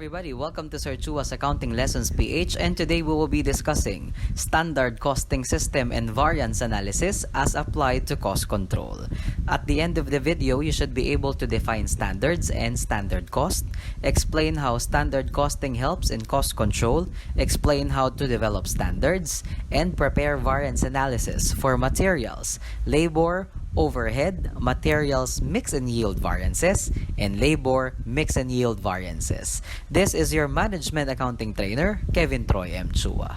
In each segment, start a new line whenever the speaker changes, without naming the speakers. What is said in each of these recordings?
everybody, welcome to Sir Chua's Accounting Lessons PH, and today we will be discussing standard costing system and variance analysis as applied to cost control. At the end of the video, you should be able to define standards and standard cost, explain how standard costing helps in cost control, explain how to develop standards, and prepare variance analysis for materials, labor, overhead, materials mix and yield variances, and labor mix and yield variances. This is your management accounting trainer, Kevin Troy M. Chua.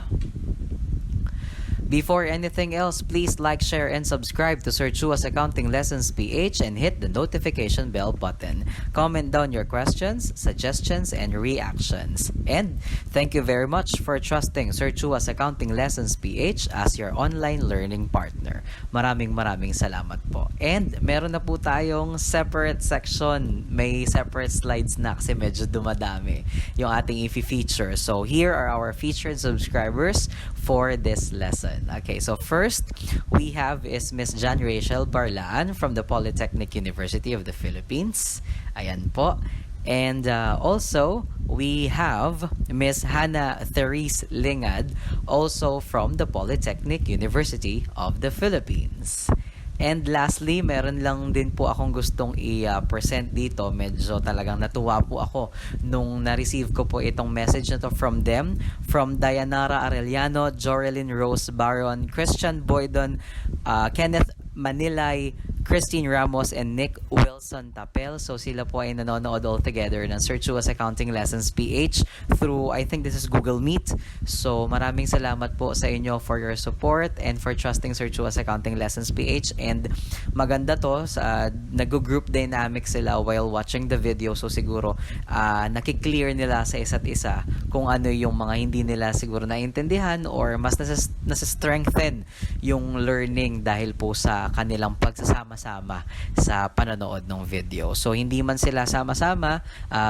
Before anything else, please like, share, and subscribe to Sir Chua's Accounting Lessons PH and hit the notification bell button. Comment down your questions, suggestions, and reactions. And thank you very much for trusting Sir Chua's Accounting Lessons PH as your online learning partner. Maraming salamat po. And meron na po tayong separate section. May separate slides na kasi medyo dumadami yung ating i-feature. So here are our featured subscribers for this lesson. Okay, so first we have is Miss Jan Rachel Barlaan from the Polytechnic University of the Philippines. Ayan po. And also we have Miss Hannah Therese Lingad, also from the Polytechnic University of the Philippines. And lastly, meron lang din po akong gustong i-present dito. Medyo talagang natuwa po ako nung na-receive ko po itong message na to from them. From Dayanara Arellano, Jorelyn Rose Baron, Christian Boydon, Kenneth Manilay, Christine Ramos, and Nick Wilson Tapel. So sila po ay nanonood all together ng Sir Chua's Accounting Lessons PH through, I think this is Google Meet. So maraming salamat po sa inyo for your support and for trusting Sir Chua's Accounting Lessons PH. And maganda to, nag-group dynamic sila while watching the video. So siguro nakiklear nila sa isa't isa kung ano yung mga hindi nila siguro naintindihan or mas nasa-strengthen yung learning dahil po sa kanilang pagsasama-sama sa panonood ng video. So hindi man sila sama-sama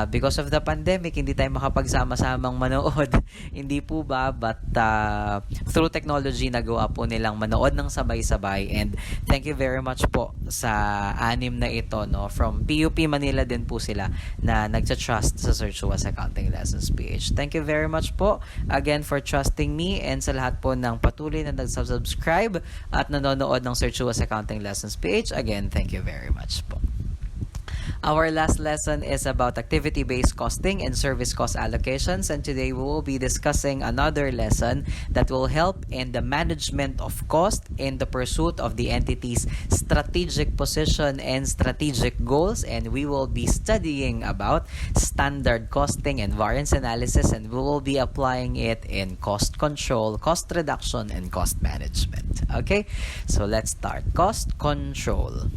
because of the pandemic, hindi tayo makapagsama-samang manood. Hindi po ba? But through technology, nagawa po nilang manood ng sabay-sabay. And thank you very much po sa anim na ito, no? From PUP Manila din po sila na nagsa-trust sa Sir Chua's Accounting Lessons PH. Thank you very much po again for trusting me, and sa lahat po ng patuloy na nag-subscribe at nanonood ng Sir Chua's Accounting Lessons PH. Again, thank you very much po. Our last lesson is about activity-based costing and service cost allocations, and today we will be discussing another lesson that will help in the management of cost in the pursuit of the entity's strategic position and strategic goals, and we will be studying about standard costing and variance analysis, and we will be applying it in cost control, cost reduction, and cost management. Okay, so let's start. Cost control.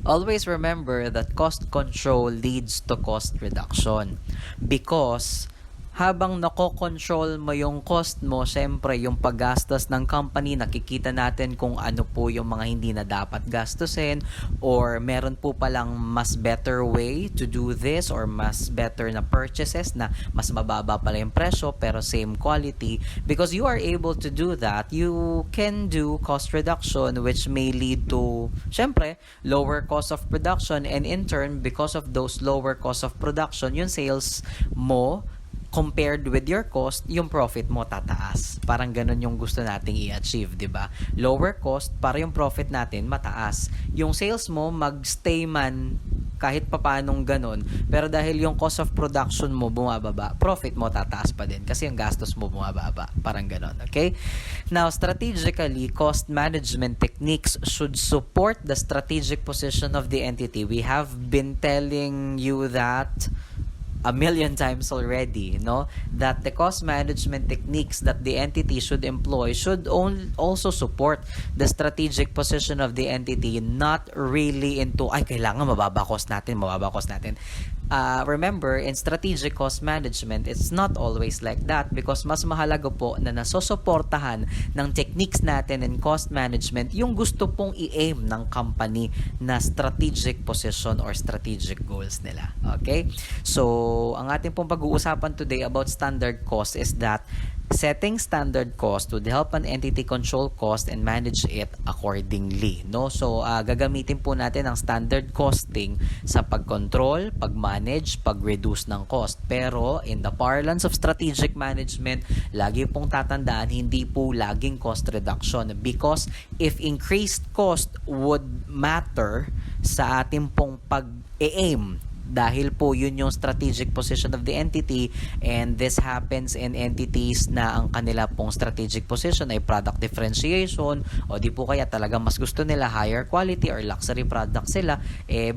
Always remember that cost control leads to cost reduction because habang nako-control mo yung cost mo, syempre yung paggastos ng company, nakikita natin kung ano po yung mga hindi na dapat gastusin or meron po palang mas better way to do this or mas better na purchases na mas mababa pala yung presyo pero same quality. Because you are able to do that, you can do cost reduction which may lead to, syempre, lower cost of production, and in turn, because of those lower cost of production, yung sales mo compared with your cost, yung profit mo tataas. Parang ganun yung gusto nating i-achieve, di ba? Lower cost para yung profit natin mataas. Yung sales mo magstay man kahit papanong ganun, pero dahil yung cost of production mo bumababa, profit mo tataas pa din kasi yung gastos mo bumababa. Parang ganun, okay? Now, strategically, cost management techniques should support the strategic position of the entity. We have been telling you that a million times already, no? That the cost management techniques that the entity should employ should also support the strategic position of the entity, not really into, ay, kailangan mababa cost natin. Remember, in strategic cost management, it's not always like that because mas mahalaga po na nasusuportahan ng techniques natin in cost management yung gusto pong i-aim ng company na strategic position or strategic goals nila. Okay? So, ang ating pong pag-uusapan today about standard cost is that setting standard cost would help an entity control cost and manage it accordingly, no? So gagamitin po natin ang standard costing sa pag-control, pag-manage, pag-reduce ng cost. Pero in the parlance of strategic management, lagi pong tatandaan, hindi po laging cost reduction, because if increased cost would matter sa ating pong pag-aim, dahil po yun yung strategic position of the entity, and this happens in entities na ang kanila pong strategic position ay product differentiation, o di po kaya talaga mas gusto nila higher quality or luxury product sila,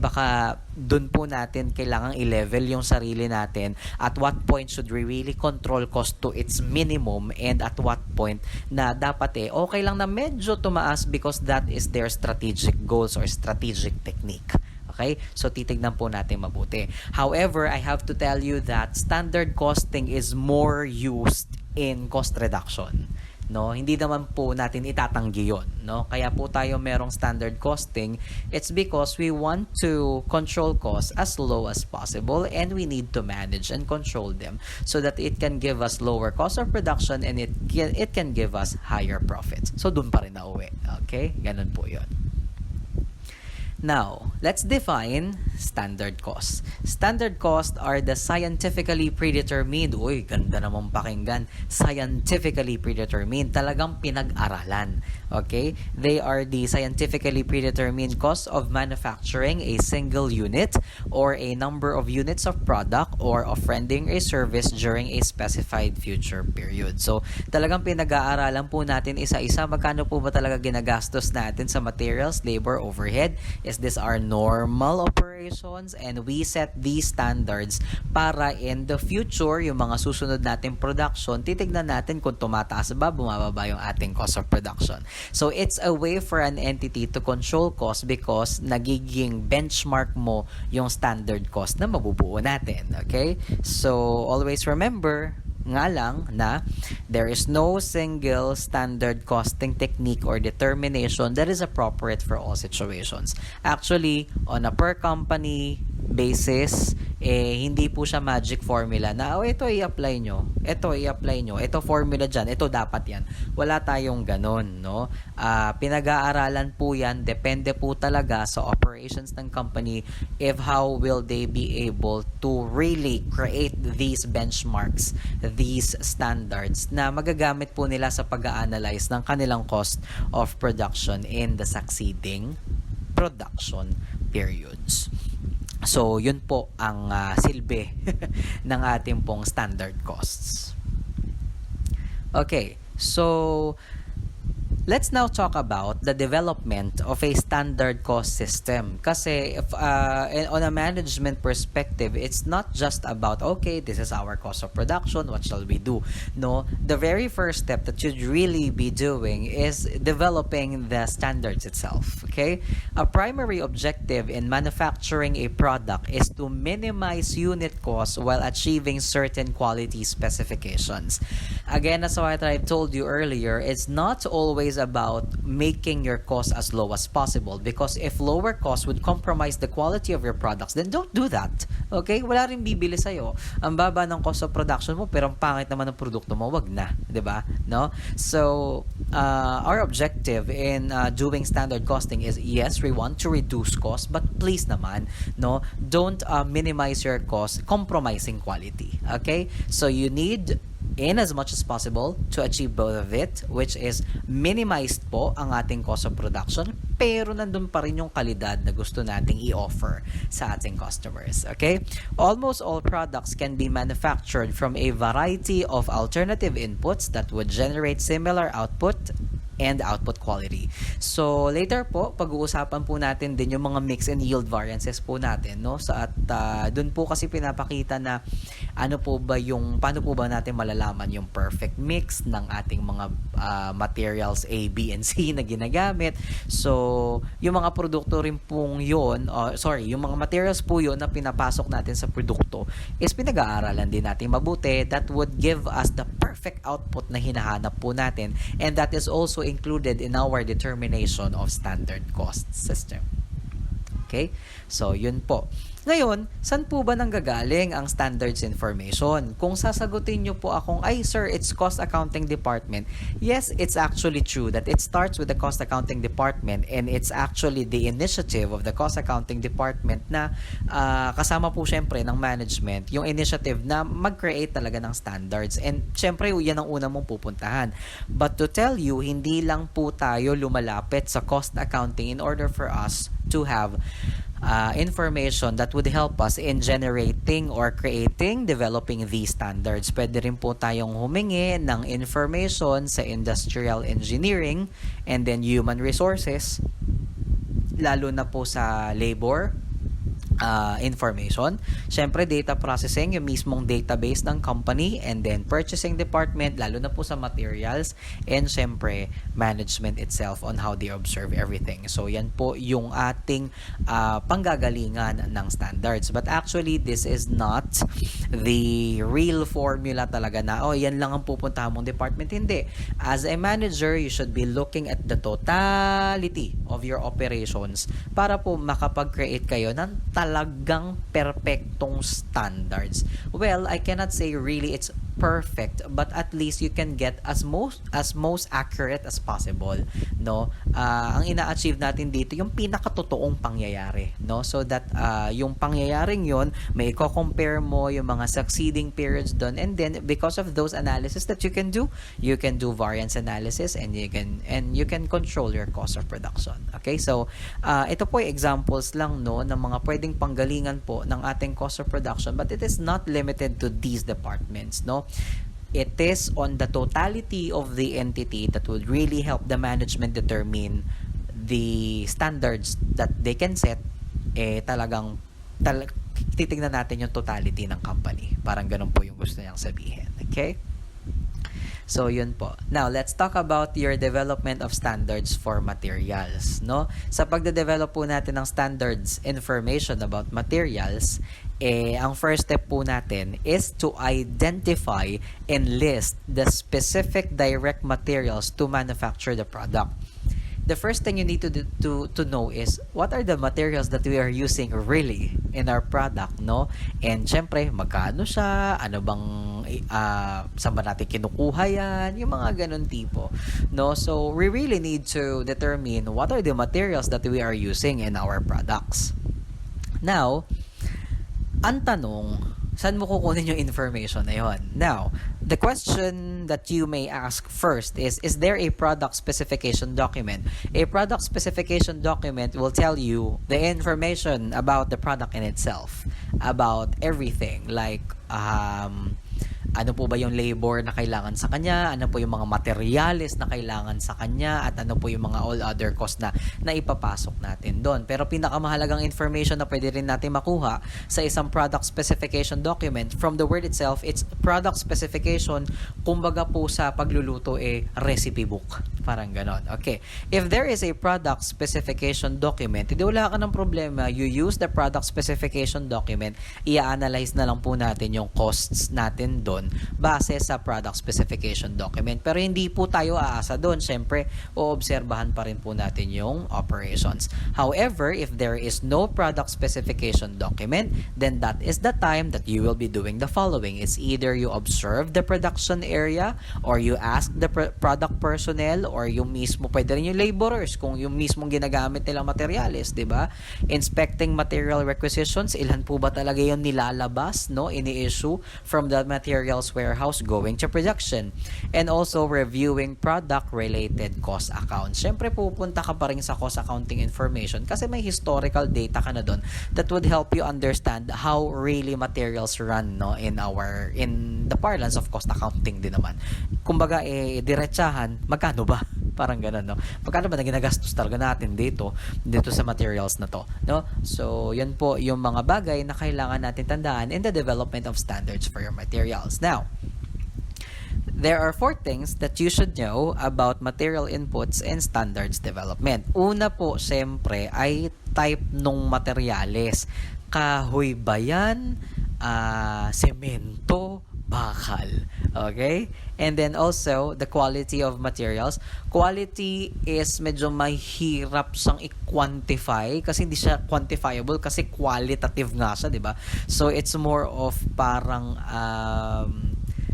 baka dun po natin kailangang i-level yung sarili natin. At what point should we really control cost to its minimum, and at what point na dapat okay lang na medyo tumaas because that is their strategic goals or strategic technique. Okay? So, titignan po natin mabuti. However, I have to tell you that standard costing is more used in cost reduction. No, hindi naman po natin itatanggi 'yon, no? Kaya po tayo merong standard costing. It's because we want to control costs as low as possible, and we need to manage and control them so that it can give us lower cost of production, and it can give us higher profits. So, dun pa rin na uwi. Okay? Ganun po 'yon. Now, let's define standard costs. Standard costs are the scientifically predetermined. Uy, ganda namang pakinggan. Scientifically predetermined. Talagang pinag-aralan. Okay? They are the scientifically predetermined costs of manufacturing a single unit or a number of units of product or of rendering a service during a specified future period. So, talagang pinag-aaralan po natin isa-isa. Magkano po ba talaga ginagastos natin sa materials, labor, overhead? Is this our normal operations? And we set these standards para in the future, yung mga susunod natin production, titignan natin kung tumataas ba, bumababa yung ating cost of production. So, it's a way for an entity to control cost because nagiging benchmark mo yung standard cost na mabubuo natin. Okay? So, always remember, nga lang na there is no single standard costing technique or determination that is appropriate for all situations. Actually, on a per company basis, hindi po siya magic formula na ito i-apply nyo, ito formula dyan, ito dapat yan. Wala tayong ganon, no? Pinag-aaralan po yan, depende po talaga sa operations ng company if how will they be able to really create these benchmarks, these standards na magagamit po nila sa pag-a-analyze ng kanilang cost of production in the succeeding production periods. So, yun po ang silbi ng ating pong standard costs. Okay, so let's now talk about the development of a standard cost system. Kasi if, on a management perspective, it's not just about, okay, this is our cost of production, what shall we do? No, the very first step that you'd really be doing is developing the standards itself. Okay? A primary objective in manufacturing a product is to minimize unit costs while achieving certain quality specifications. Again, as what I've told you earlier, it's not always about making your cost as low as possible, because if lower cost would compromise the quality of your products, then don't do that. Okay? Wala rin bibili sa'yo. Ang baba ng cost of production mo, pero ang pangit naman ng produkto mo, wag na. 'Di ba? No? So, our objective in doing standard costing is, yes, we want to reduce cost, but please naman, no, don't minimize your cost compromising quality. Okay? So, you need in as much as possible to achieve both of it, which is minimized po ang ating cost of production, pero nandun pa rin yung kalidad na gusto nating i-offer sa ating customers. Okay? Almost all products can be manufactured from a variety of alternative inputs that would generate similar output and output quality. So, later po, pag-uusapan po natin din yung mga mix and yield variances po natin, no? So, at dun po kasi pinapakita na paano po ba natin malalaman yung perfect mix ng ating mga materials A, B, and C na ginagamit. So, yung mga produkto rin pong yun, yung mga materials po yun na pinapasok natin sa produkto is pinag-aaralan din natin mabuti that would give us the perfect output na hinahanap po natin, and that is also included in our determination of standard cost system. Okay? So, yun po. Ngayon, saan po ba nanggagaling ang standards information? Kung sasagutin nyo po akong, ay sir, it's cost accounting department. Yes, it's actually true that it starts with the cost accounting department, and it's actually the initiative of the cost accounting department na kasama po syempre ng management, yung initiative na mag-create talaga ng standards. And syempre, yan ang una mong pupuntahan. But to tell you, hindi lang po tayo lumalapit sa cost accounting in order for us to have information that would help us in generating or creating, developing these standards. Pwede rin po tayong humingi ng information sa industrial engineering and then human resources, lalo na po sa labor information. Siyempre, data processing, yung mismong database ng company, and then purchasing department, lalo na po sa materials, and siyempre, management itself on how they observe everything. So, yan po yung ating panggagalingan ng standards. But actually, this is not the real formula talaga na, oh, yan lang ang pupuntahan mong department. Hindi. As a manager, you should be looking at the totality of your operations para po makapag-create kayo ng talagang perfectong standards. Well, I cannot say really it's perfect, but at least you can get as most accurate as possible, no? Ang ina-achieve natin dito yung pinakatotoong pangyayari, no? So that yung pangyayaring yon, may i-compare mo yung mga succeeding periods doon, and then because of those analysis that you can do variance analysis, and you can control your cost of production. Okay? So ito po yung examples lang, no, ng mga pwedeng panggalingan po ng ating cost of production, but it is not limited to these departments, no? It is on the totality of the entity that would really help the management determine the standards that they can set. Titignan natin yung totality ng company. Parang ganun po yung gusto niyang sabihin. Okay? So, yun po. Now, let's talk about your development of standards for materials, no? Sa pagde-develop po natin ng standards information about materials, ang first step po natin is to identify and list the specific direct materials to manufacture the product. The first thing you need to know is what are the materials that we are using really in our product, no? And syempre, magkano siya, ano bang saan ba natin kinukuha yan, yung mga ganun tipo, no? So we really need to determine what are the materials that we are using in our products. Now, ang tanong, saan mo kukunin yung information na yun? Now, the question that you may ask first is there a product specification document? A product specification document will tell you the information about the product in itself, about everything, like ano po ba yung labor na kailangan sa kanya, ano po yung mga materials na kailangan sa kanya, at ano po yung mga all other costs na ipapasok natin doon. Pero pinakamahalagang information na pwede rin natin makuha sa isang product specification document, from the word itself, it's product specification, kumbaga po sa pagluluto recipe book. Parang ganon. Okay. If there is a product specification document, hindi wala ka ng problema, you use the product specification document, i-analyze na lang po natin yung costs natin doon base sa product specification document. Pero hindi po tayo aasa doon. Siyempre, oobserbahan pa rin po natin yung operations. However, if there is no product specification document, then that is the time that you will be doing the following. It's either you observe the production area, or you ask the product personnel, or yung mismo, pwede rin yung laborers, kung yung mismong ginagamit nilang materials, di ba? Inspecting material requisitions, ilan po ba talaga yung nilalabas, no, ini-issue from the materials warehouse going to production, and also reviewing product-related cost accounts. Syempre, pupunta ka pa rin sa cost accounting information kasi may historical data ka na doon that would help you understand how really materials run, no, in the parlance of cost accounting din naman. Kumbaga, diretsahan, magkano ba? Parang ganun, no? Magkano ba na ginagastos talaga natin dito sa materials na to, no? So, yan po yung mga bagay na kailangan natin tandaan in the development of standards for your materials. Now, there are 4 things that you should know about material inputs and standards development. Una po, siyempre, ay type nung materials. Kahoy ba yan? Semento? bakal. Okay? And then also, the quality of materials. Quality is medyo mahirap siyang i-quantify kasi hindi siya quantifiable kasi qualitative nga siya, di ba? So, it's more of parang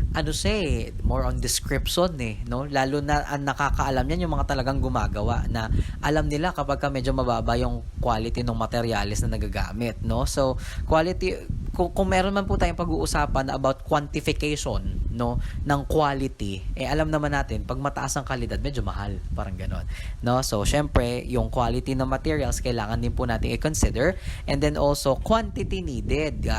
ano siya more on description no? Lalo na ang nakakaalam niyan yung mga talagang gumagawa na alam nila kapag medyo mababa yung quality ng materials na nagagamit, no? So, quality, kung meron man po tayong pag-uusapan about quantification, no, ng quality, alam naman natin, pag mataas ang kalidad, medyo mahal, parang ganon, no? So, syempre, yung quality ng materials, kailangan din po natin i-consider, and then also, quantity needed,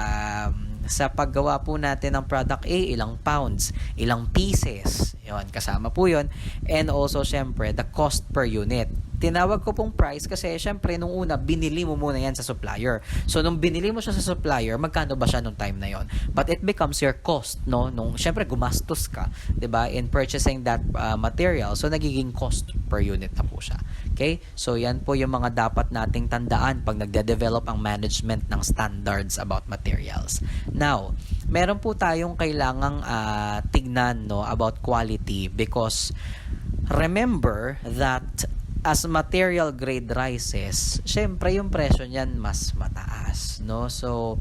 sa paggawa po natin ng product A, ilang pounds, ilang pieces, yun, kasama po yun, and also, syempre, the cost per unit. Tinawag ko pong price kasi, syempre, nung una, binili mo muna yan sa supplier. So, nung binili mo siya sa supplier, magkano ba siya nung time na yon? But it becomes your cost, no? Nung, syempre, gumastos ka, 'di ba, in purchasing that material. So, nagiging cost per unit na po siya. Okay? So, yan po yung mga dapat nating tandaan pag nagde-develop ang management ng standards about materials. Now, meron po tayong kailangang tignan, no, about quality because remember that as material grade rises, syempre yung presyo niyan mas mataas, no? So,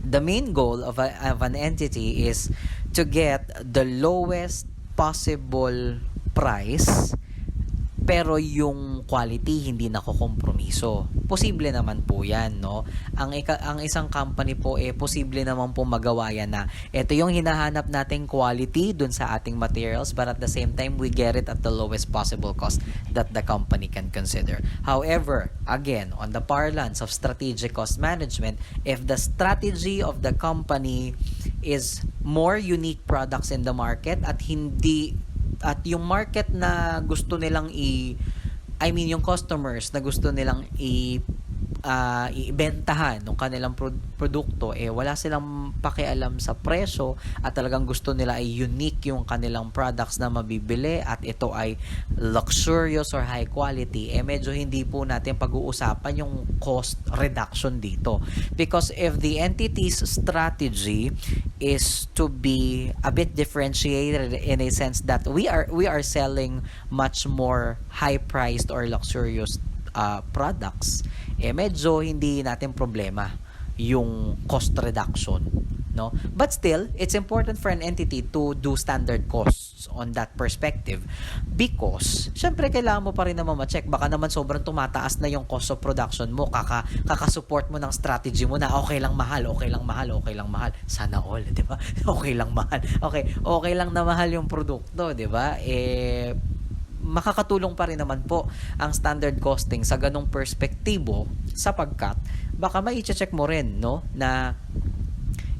the main goal of an entity is to get the lowest possible price pero yung quality hindi nakokompromiso. Posible naman po yan, no? Ang isang company po, posible naman po magawa yan na ito yung hinahanap nating quality dun sa ating materials but at the same time, we get it at the lowest possible cost that the company can consider. However, again, on the parlance of strategic cost management, if the strategy of the company is more unique products in the market at yung market na gusto nilang yung customers na gusto nilang ibentahan ng kanilang produkto, wala silang pakialam sa presyo at talagang gusto nila ay unique yung kanilang products na mabibili at ito ay luxurious or high quality, medyo hindi po natin pag-uusapan yung cost reduction dito. Because if the entity's strategy is to be a bit differentiated in a sense that we are selling much more high-priced or luxurious products, medyo hindi natin problema yung cost reduction, no? But still, it's important for an entity to do standard costs on that perspective because syempre kailangan mo pa rin naman ma-check, baka naman sobrang tumataas na yung cost of production mo, kakasupport mo ng strategy mo na okay lang mahal, sana all, di ba? Okay lang mahal, okay lang na mahal yung produkto, di ba? Makakatulong pa rin naman po ang standard costing sa ganong perspektibo sapagkat baka mai-check mo rin, no, na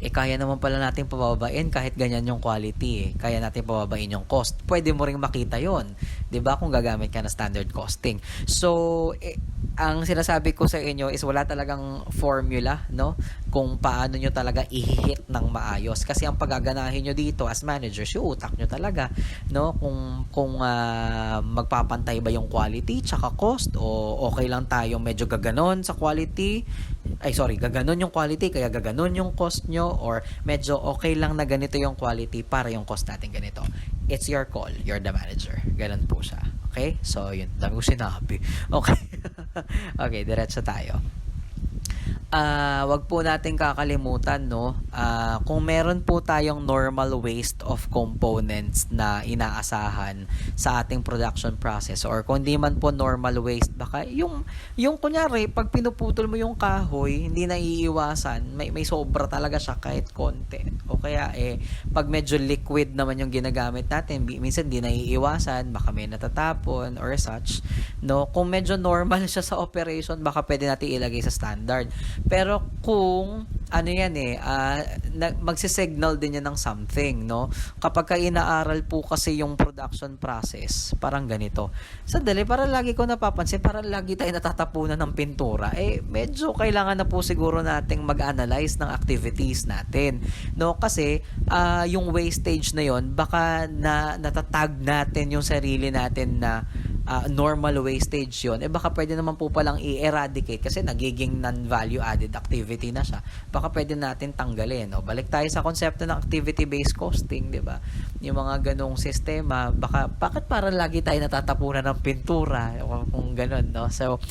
kaya naman pala natin pababain kahit ganyan yung quality, kaya natin pababain yung cost. Pwede mo ring makita yon, 'di ba, kung gagamit ka ng standard costing. So, ang sinasabi ko sa inyo is wala talagang formula, no, kung paano nyo talaga i-hit ng maayos. Kasi ang paggaganahin nyo dito as managers, yung utak nyo talaga, no, kung magpapantay ba yung quality tsaka cost o okay lang tayo medyo gaganon sa quality, gaganon yung quality kaya gaganon yung cost nyo, or medyo okay lang na ganito yung quality para yung cost natin ganito. It's your call. You're the manager. Ganon po siya. Okay? So, yun. Dami ko sinabi. Okay. Okay, diretso tayo. Wag po natin kakalimutan, no, kung meron po tayong normal waste of components na inaasahan sa ating production process, or kung di man po normal waste, baka yung kunyari pag pinuputol mo yung kahoy, hindi na iiwasan, may sobra talaga siya kahit konti, o kaya pag medyo liquid naman yung ginagamit natin, minsan di na iiwasan, baka may natatapon or such, no. Kung medyo normal siya sa operation, baka pwede natin ilagay sa standard. Pero kung magsisignal din yan ng something, no? Kapag inaaral po kasi yung production process, parang ganito. Sandali, para lagi ko napapansin, parang lagi tayo natatapunan ng pintura. Medyo kailangan na po siguro nating mag-analyze ng activities natin, no? Kasi yung wastage na yon, baka natatag natin yung sarili natin na normal wastage yun, baka pwede naman po palang i-eradicate kasi nagiging non-value added activity na siya. Baka pwede natin tanggalin. O, balik tayo sa konsepto ng activity-based costing, di ba? Yung mga ganong sistema, bakit parang lagi tayo natatapunan ng pintura? O, kung ganon, no? So,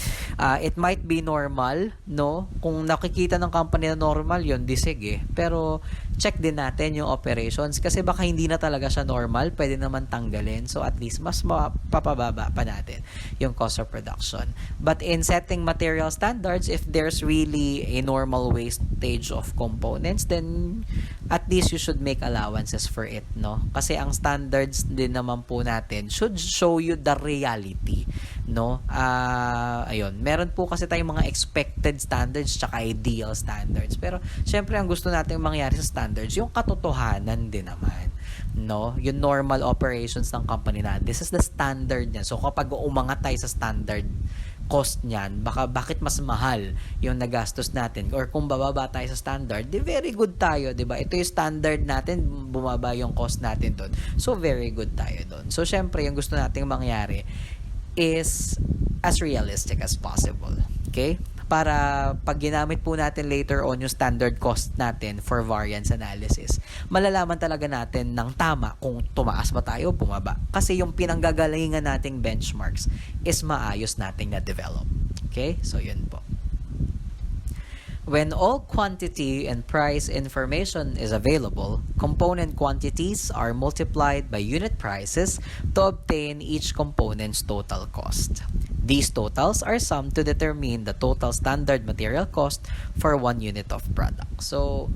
it might be normal, no? Kung nakikita ng company na normal yun, di sige. Pero, check din natin yung operations kasi baka hindi na talaga siya normal, pwede naman tanggalin. So, at least mas mapapababa pa natin yung cost of production. But in setting material standards, if there's really a normal wastage of components, then at least you should make allowances for it, no? Kasi ang standards din naman po natin should show you the reality, no? Ayun, meron po kasi tayong mga expected standards tsaka ideal standards. Pero syempre ang gusto nating mangyari sa standards, yung katotohanan din naman, no? Yung normal operations ng company na this is the standard niya. So kapag umangat tayo sa standard cost niyan, bakit mas mahal yung nagastos natin, or kung bababa tayo sa standard, di very good tayo, di ba? Ito yung standard natin, bumaba yung cost natin doon. So very good tayo doon. So syempre yung gusto nating mangyari is as realistic as possible. Okay? Para pag ginamit po natin later on yung standard cost natin for variance analysis, malalaman talaga natin ng tama kung tumaas ba tayo o bumaba. Kasi yung pinanggagalingan nating benchmarks is maayos nating na-develop. Okay? So, yun po. When all quantity and price information is available, component quantities are multiplied by unit prices to obtain each component's total cost. These totals are summed to determine the total standard material cost for one unit of product. So,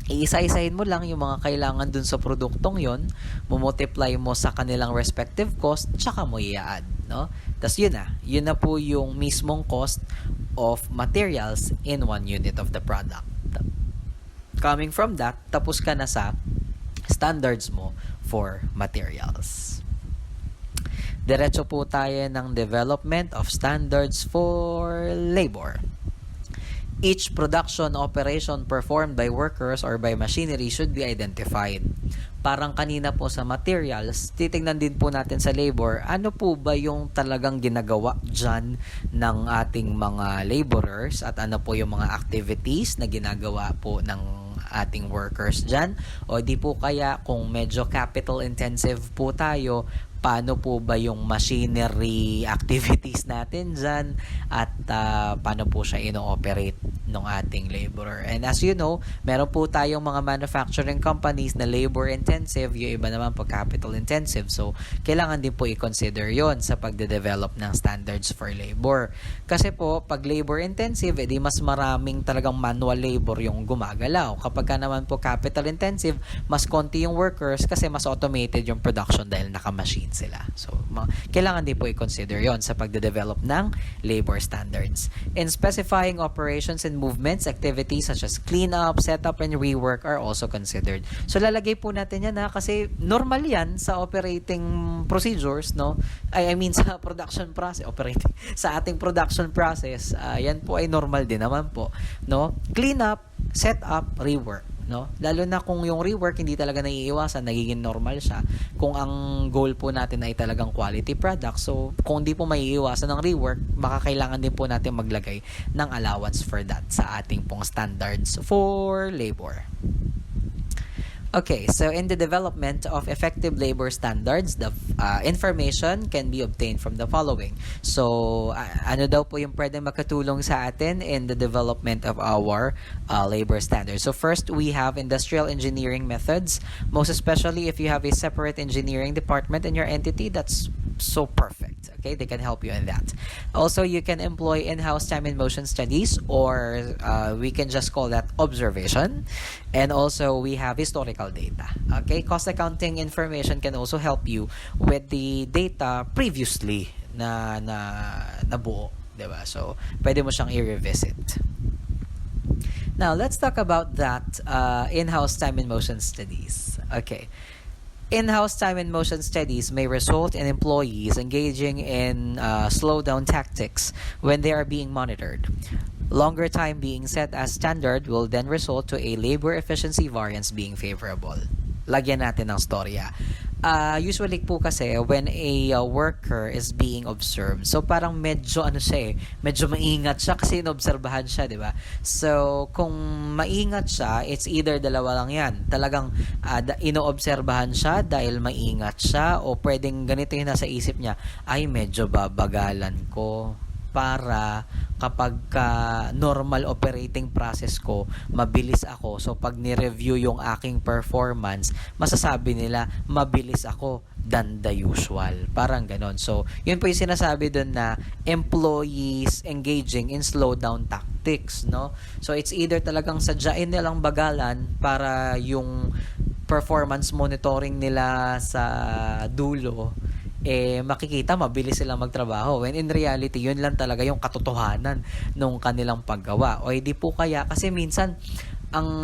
iisa-isahin mo lang yung mga kailangan dun sa produktong yon, multiply mo sa kanilang respective cost, tsaka mo i-add, no? Tapos yun na po yung mismong cost of materials in one unit of the product. Coming from that, tapos ka na sa standards mo for materials. Diretso po tayo ng development of standards for labor. Each production operation performed by workers or by machinery should be identified. Parang kanina po sa materials, titingnan din po natin sa labor, ano po ba yung talagang ginagawa dyan ng ating mga laborers at ano po yung mga activities na ginagawa po ng ating workers dyan, o di po kaya kung medyo capital intensive po tayo, paano po ba yung machinery activities natin dyan at paano po siya ino-operate ng ating laborer. And as you know, meron po tayong mga manufacturing companies na labor intensive, yung iba naman po capital intensive. So, kailangan din po i-consider yon sa pagde-develop ng standards for labor. Kasi po, pag labor intensive, edi mas maraming talagang manual labor yung gumagalaw. Kapag naman po capital intensive, mas konti yung workers kasi mas automated yung production dahil naka-machine sila. So, kailangan din po i-consider yon sa pagde-develop ng labor standards. In specifying operations and movements, activities such as cleanup, setup, and rework are also considered. So, lalagay po natin yan kasi normal yan sa operating procedures, no? I mean, sa production process, sa ating production process, yan po ay normal din naman po, no? Cleanup, setup, rework, no? Lalo na kung yung rework hindi talaga naiiwasan, nagiging normal siya. Kung ang goal po natin ay talagang quality product, so kung hindi po maiiwasan ng rework, baka kailangan din po natin maglagay ng allowance for that sa ating pong standards for labor. Okay, so in the development of effective labor standards, the information can be obtained from the following. So, ano daw po yung pwedeng makatulong sa atin in the development of our labor standards? So, first, we have industrial engineering methods. Most especially if you have a separate engineering department in your entity, that's so perfect. Okay, they can help you in that. Also, you can employ in-house time and motion studies, or we can just call that observation. And also, we have historical data. Okay, cost accounting information can also help you with the data previously na nabuo, diba? So, pwede mo siyang i-revisit. Now, let's talk about that in-house time and motion studies. Okay. In-house time and motion studies may result in employees engaging in slowdown tactics when they are being monitored. Longer time being set as standard will then result to a labor efficiency variance being favorable. Lagyan natin ng storya. Usually po kasi when a worker is being observed, so parang medyo ano siya medyo maingat siya kasi inobserbahan siya, di ba? So, kung maingat siya, it's either dalawa lang yan. Talagang inoobserbahan siya dahil maingat siya o pwedeng ganito yung nasa isip niya, ay medyo babagalan ko para kapag normal operating process ko, mabilis ako. So, pag ni-review yung aking performance, masasabi nila, mabilis ako than the usual. Parang ganon. So, yun po yung sinasabi dun na employees engaging in slowdown tactics, no? So, it's either talagang sadyain nilang bagalan para yung performance monitoring nila sa dulo makikita mabilis silang magtrabaho when in reality yun lang talaga yung katotohanan nung kanilang paggawa o hindi po kaya kasi minsan ang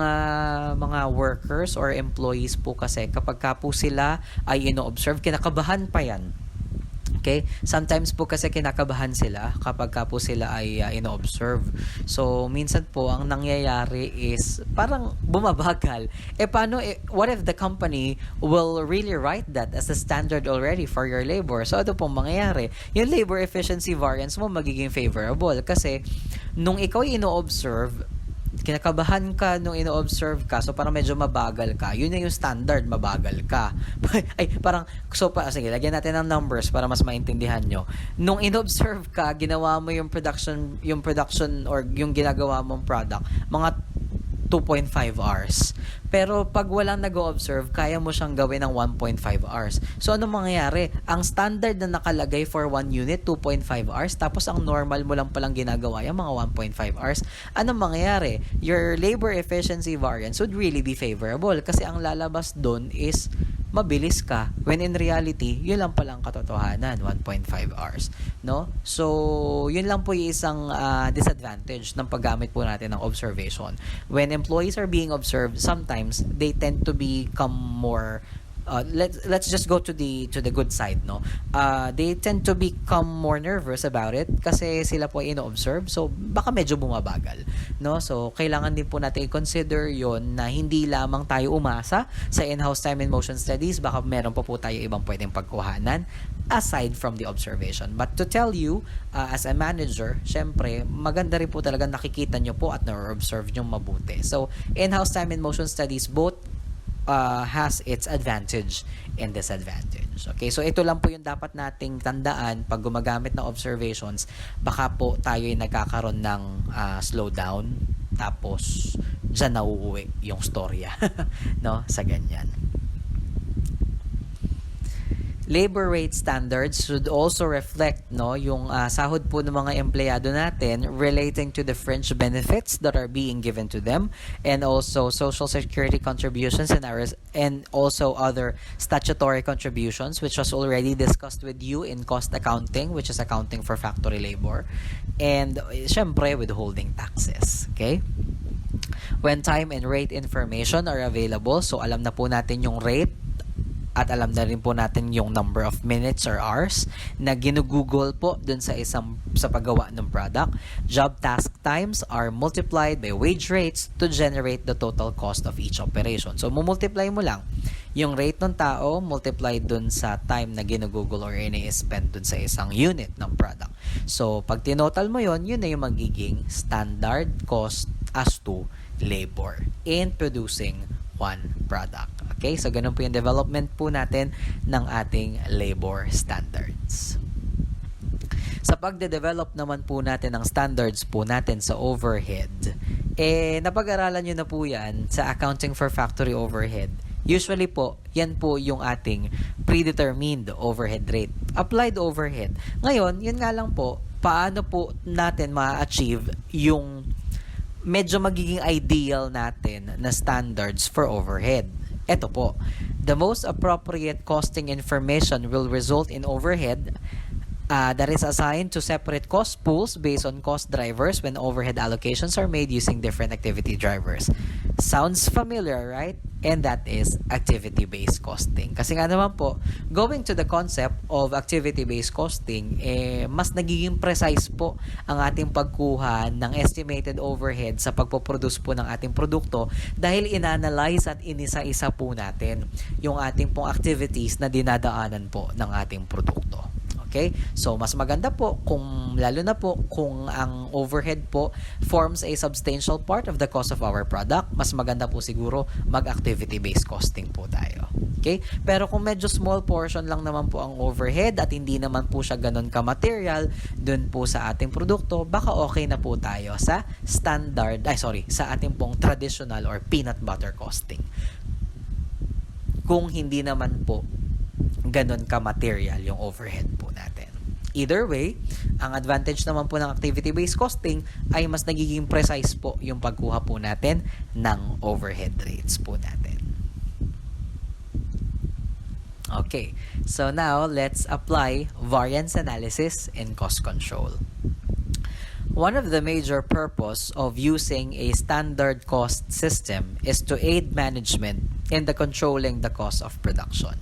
mga workers or employees po kasi kapag ka po sila ay ino-observe kinakabahan pa yan. Okay? Sometimes po kasi kinakabahan sila kapag ka po sila ay ino-observe. So, minsan po, ang nangyayari is parang bumabagal. Paano, what if the company will really write that as a standard already for your labor? So, ano pong mangyayari? Yung labor efficiency variance mo magiging favorable kasi nung ikaw ino-observe, kinakabahan ka nung ino-observe ka, so parang medyo mabagal ka. Yun na yung standard, mabagal ka. Ay, parang, sige, lagyan natin ng numbers para mas maintindihan nyo. Nung ino-observe ka, ginawa mo yung production or yung ginagawa mong product, mga 2.5 hours. Pero pag walang nag-o-observe, kaya mo siyang gawin ng 1.5 hours. So, ano mangyayari? Ang standard na nakalagay for 1 unit, 2.5 hours. Tapos, ang normal mo lang palang ginagawa yung mga 1.5 hours. Ano mangyayari? Your labor efficiency variance would really be favorable kasi ang lalabas doon is mabilis ka. When in reality, yun lang palang katotohanan, 1.5 hours. No? So, yun lang po yung isang disadvantage ng paggamit po natin ng observation. When employees are being observed, sometimes they tend to become more let's just go to the good side, no? They tend to become more nervous about it kasi sila po ino-observe, so baka medyo bumabagal, no? So kailangan din po natin i-consider yon na hindi lamang tayo umasa sa in-house time and motion studies, baka meron pa po tayo ibang pwedeng pagkuhanan aside from the observation. But to tell you, as a manager, syempre, maganda rin po talaga nakikita nyo po at na-observe nyo mabuti. So, in-house time and motion studies both has its advantage and disadvantage. Okay, so ito lang po yung dapat nating tandaan pag gumagamit ng observations. Baka po tayo ay nagkakaroon ng slowdown, tapos dyan nauuwi yung storya no, sa ganyan. Labor rate standards should also reflect yung sahod po ng mga empleyado natin relating to the fringe benefits that are being given to them, and also social security contributions and also other statutory contributions, which was already discussed with you in cost accounting, which is accounting for factory labor, and syempre withholding taxes. Okay? When time and rate information are available, so alam na po natin yung rate at alam na rin po natin yung number of minutes or hours na ginugugol po dun sa paggawa ng product. Job task times are multiplied by wage rates to generate the total cost of each operation. So, mumultiply mo lang yung rate ng tao multiplied dun sa time na ginugugol or ini-spend dun sa isang unit ng product. So, pag tinotal mo yun na yung magiging standard cost as to labor in producing one product. Okay, so ganun po yung development po natin ng ating labor standards. Sa pagde-develop naman po natin ng standards po natin sa overhead, napag-aralan nyo na po yan sa accounting for factory overhead. Usually po, yan po yung ating predetermined overhead rate. Applied overhead. Ngayon, yun nga lang po, paano po natin ma-achieve yung medyo magiging ideal natin na standards for overhead? Ito po, the most appropriate costing information will result in overhead that is assigned to separate cost pools based on cost drivers when overhead allocations are made using different activity drivers. Sounds familiar, right? and that is activity-based costing. Kasi nga naman po, going to the concept of activity-based costing, mas nagiging precise po ang ating pagkuha ng estimated overhead sa pagpoproduce po ng ating produkto dahil inanalyze at inisa-isa po natin yung ating pong activities na dinadaanan po ng ating produkto. Okay? So, mas maganda po kung, lalo na po kung ang overhead po forms a substantial part of the cost of our product, mas maganda po siguro mag-activity-based costing po tayo. Okay? Pero kung medyo small portion lang naman po ang overhead at hindi naman po siya ganun ka-material dun po sa ating produkto, baka okay na po tayo sa sa ating pong traditional or peanut butter costing. Kung hindi naman po ganon ka-material yung overhead po natin. Either way, ang advantage naman po ng activity-based costing ay mas nagiging precise po yung pagkuha po natin ng overhead rates po natin. Okay, so now let's apply variance analysis and cost control. One of the major purpose of using a standard cost system is to aid management in the controlling the cost of production.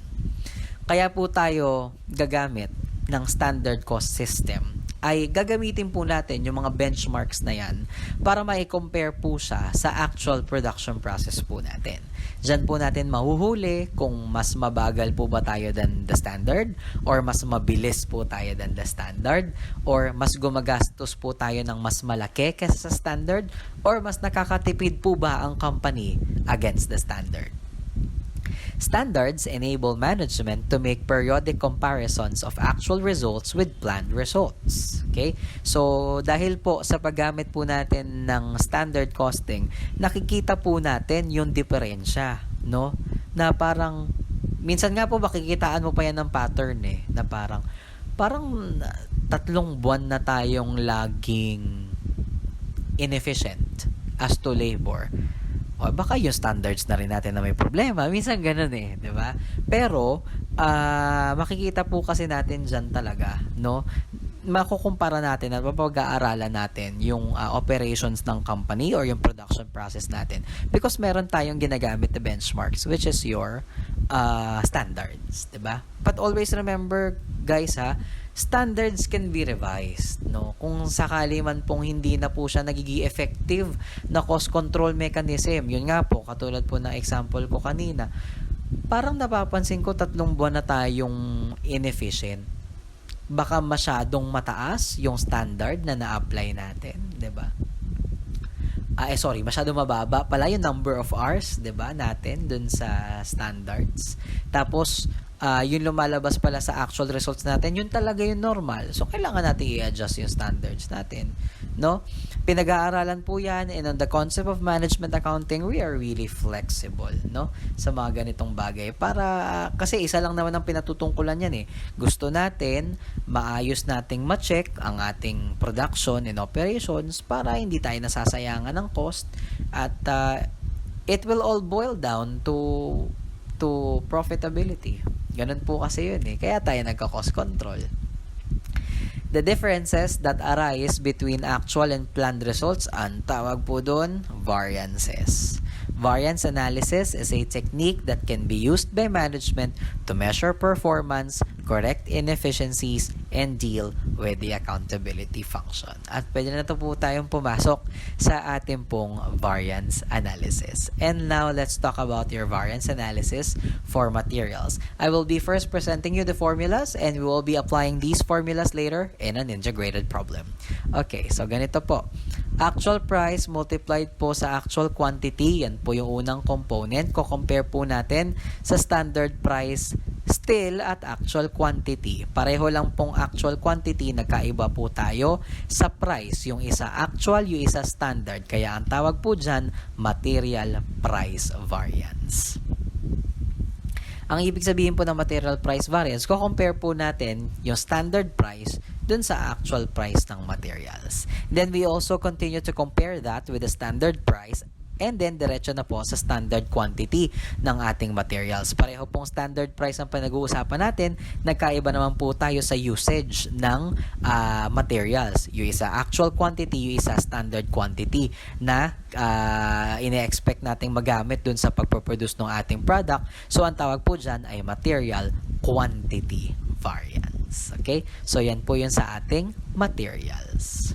Kaya po tayo gagamit ng standard cost system ay gagamitin po natin yung mga benchmarks na yan para ma-compare po siya sa actual production process po natin. Diyan po natin mahuhuli kung mas mabagal po ba tayo than the standard or mas mabilis po tayo than the standard or mas gumagastos po tayo ng mas malaki kaysa sa standard or mas nakakatipid po ba ang company against the standard. Standards enable management to make periodic comparisons of actual results with planned results. Okay? So, dahil po sa paggamit po natin ng standard costing, nakikita po natin yung diferensya, no? Na parang, minsan nga po makikitaan mo pa yan ng pattern na parang 3 buwan na tayong laging inefficient as to labor. O baka yung standards na rin natin na may problema. Minsan ganun di ba? Pero, makikita po kasi natin dyan talaga, no? Makukumpara natin at mapag-aaralan natin yung operations ng company or yung production process natin because meron tayong ginagamit na benchmarks which is your standards, di ba? But always remember, guys, standards can be revised, no? Kung sakali man pong hindi na po siya nagiging effective na cost control mechanism, yun nga po, katulad po ng example ko kanina, parang napapansin ko 3 buwan na tayong inefficient. Baka masyadong mataas yung standard na na-apply natin, 'di ba? Masyadong mababa pala yung number of hours, 'di ba, natin dun sa standards. Tapos yung lumalabas pala sa actual results natin, yun talaga yung normal. So, kailangan natin i-adjust yung standards natin, no? Pinag-aaralan po yan, and on the concept of management accounting, we are really flexible, no? Sa mga ganitong bagay. Kasi isa lang naman ang pinatutungkulan yan Gusto natin, maayos nating ma-check ang ating production and operations para hindi tayo nasasayangan ng cost at it will all boil down to profitability. Ganun po kasi yun Kaya tayo nagka-cost control. The differences that arise between actual and planned results, ang tawag po doon, variances. Variance analysis is a technique that can be used by management to measure performance, correct inefficiencies, and deal with the accountability function. At pwede na po tayong pumasok sa ating pong variance analysis. And now, let's talk about your variance analysis for materials. I will be first presenting you the formulas and we will be applying these formulas later in an integrated problem. Okay, so ganito po. Actual price multiplied po sa actual quantity, yan po yung unang component. Ko-compare po natin sa standard price still at actual quantity. Pareho lang pong actual quantity, nagkaiba po tayo sa price. Yung isa actual, yung isa standard. Kaya ang tawag po dyan, material price variance. Ang ibig sabihin po ng material price variance, ko-compare po natin yung standard price dun sa actual price ng materials. Then we also continue to compare that with the standard price and then diretso na po sa standard quantity ng ating materials. Pareho pong standard price ang pinag-uusapan natin, nagkaiba naman po tayo sa usage ng materials. Yung isa actual quantity, yung isa standard quantity na ine-expect nating magamit dun sa pagproproduce ng ating product. So ang tawag po dyan ay material quantity variance. Okay? So yan po yun sa ating materials.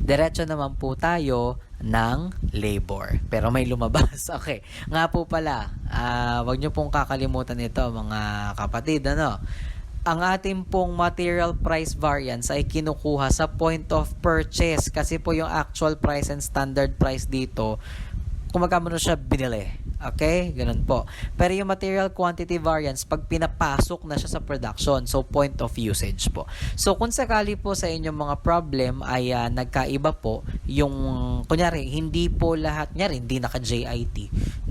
Diretso naman po tayo ng labor. Pero may lumabas. Okay. Nga po pala, wag nyo pong kakalimutan ito mga kapatid. Ang ating pong material price variance ay kinukuha sa point of purchase kasi po yung actual price and standard price dito, kung magkano siya binili. Okay? Ganun po. Pero yung material quantity variance, pag pinapasok na siya sa production, so point of usage po. So, kung sakali po sa inyong mga problem ay nagkaiba po, yung, kunyari, hindi po lahat, kunyari, hindi naka-JIT,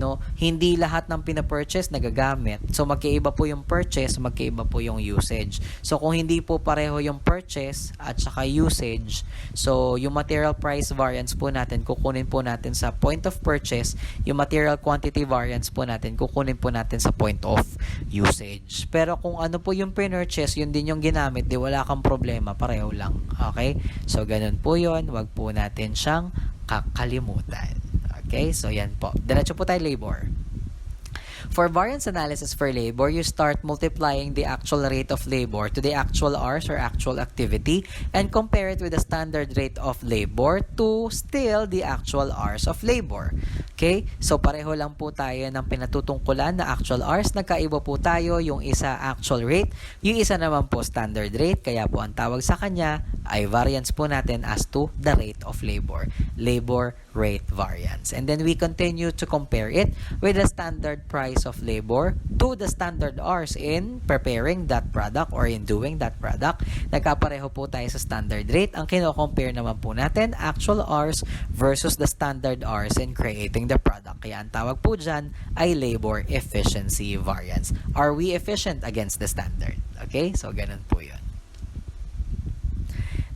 no? Hindi lahat ng pinapurchase nagagamit. So, magkaiba po yung purchase, magkaiba po yung usage. So, kung hindi po pareho yung purchase at saka usage, so, yung material price variance po natin, kukunin po natin sa point of purchase, yung material quantity variance po natin, kukunin po natin sa point of usage. Pero kung ano po yung pinurchase, yun din yung ginamit, di wala kang problema, pareho lang. Okay? So, ganun po yun. Wag po natin siyang kakalimutan. Okay? So, yan po. Diretso po tayo labor. For variance analysis for labor, you start multiplying the actual rate of labor to the actual hours or actual activity and compare it with the standard rate of labor to still the actual hours of labor. Okay? So, pareho lang po tayo ng pinatutungkulan na actual hours. Nagkaiba po tayo, yung isa actual rate, yung isa naman po standard rate. Kaya po ang tawag sa kanya ay variance po natin as to the rate of labor. Labor rate variance. And then we continue to compare it with the standard price of labor to the standard hours in preparing that product or in doing that product. Nagkapareho po tayo sa standard rate. Ang kino-compare naman po natin, actual hours versus the standard hours in creating the product. Kaya ang tawag po dyan ay labor efficiency variance. Are we efficient against the standard? Okay? So, ganun po yun.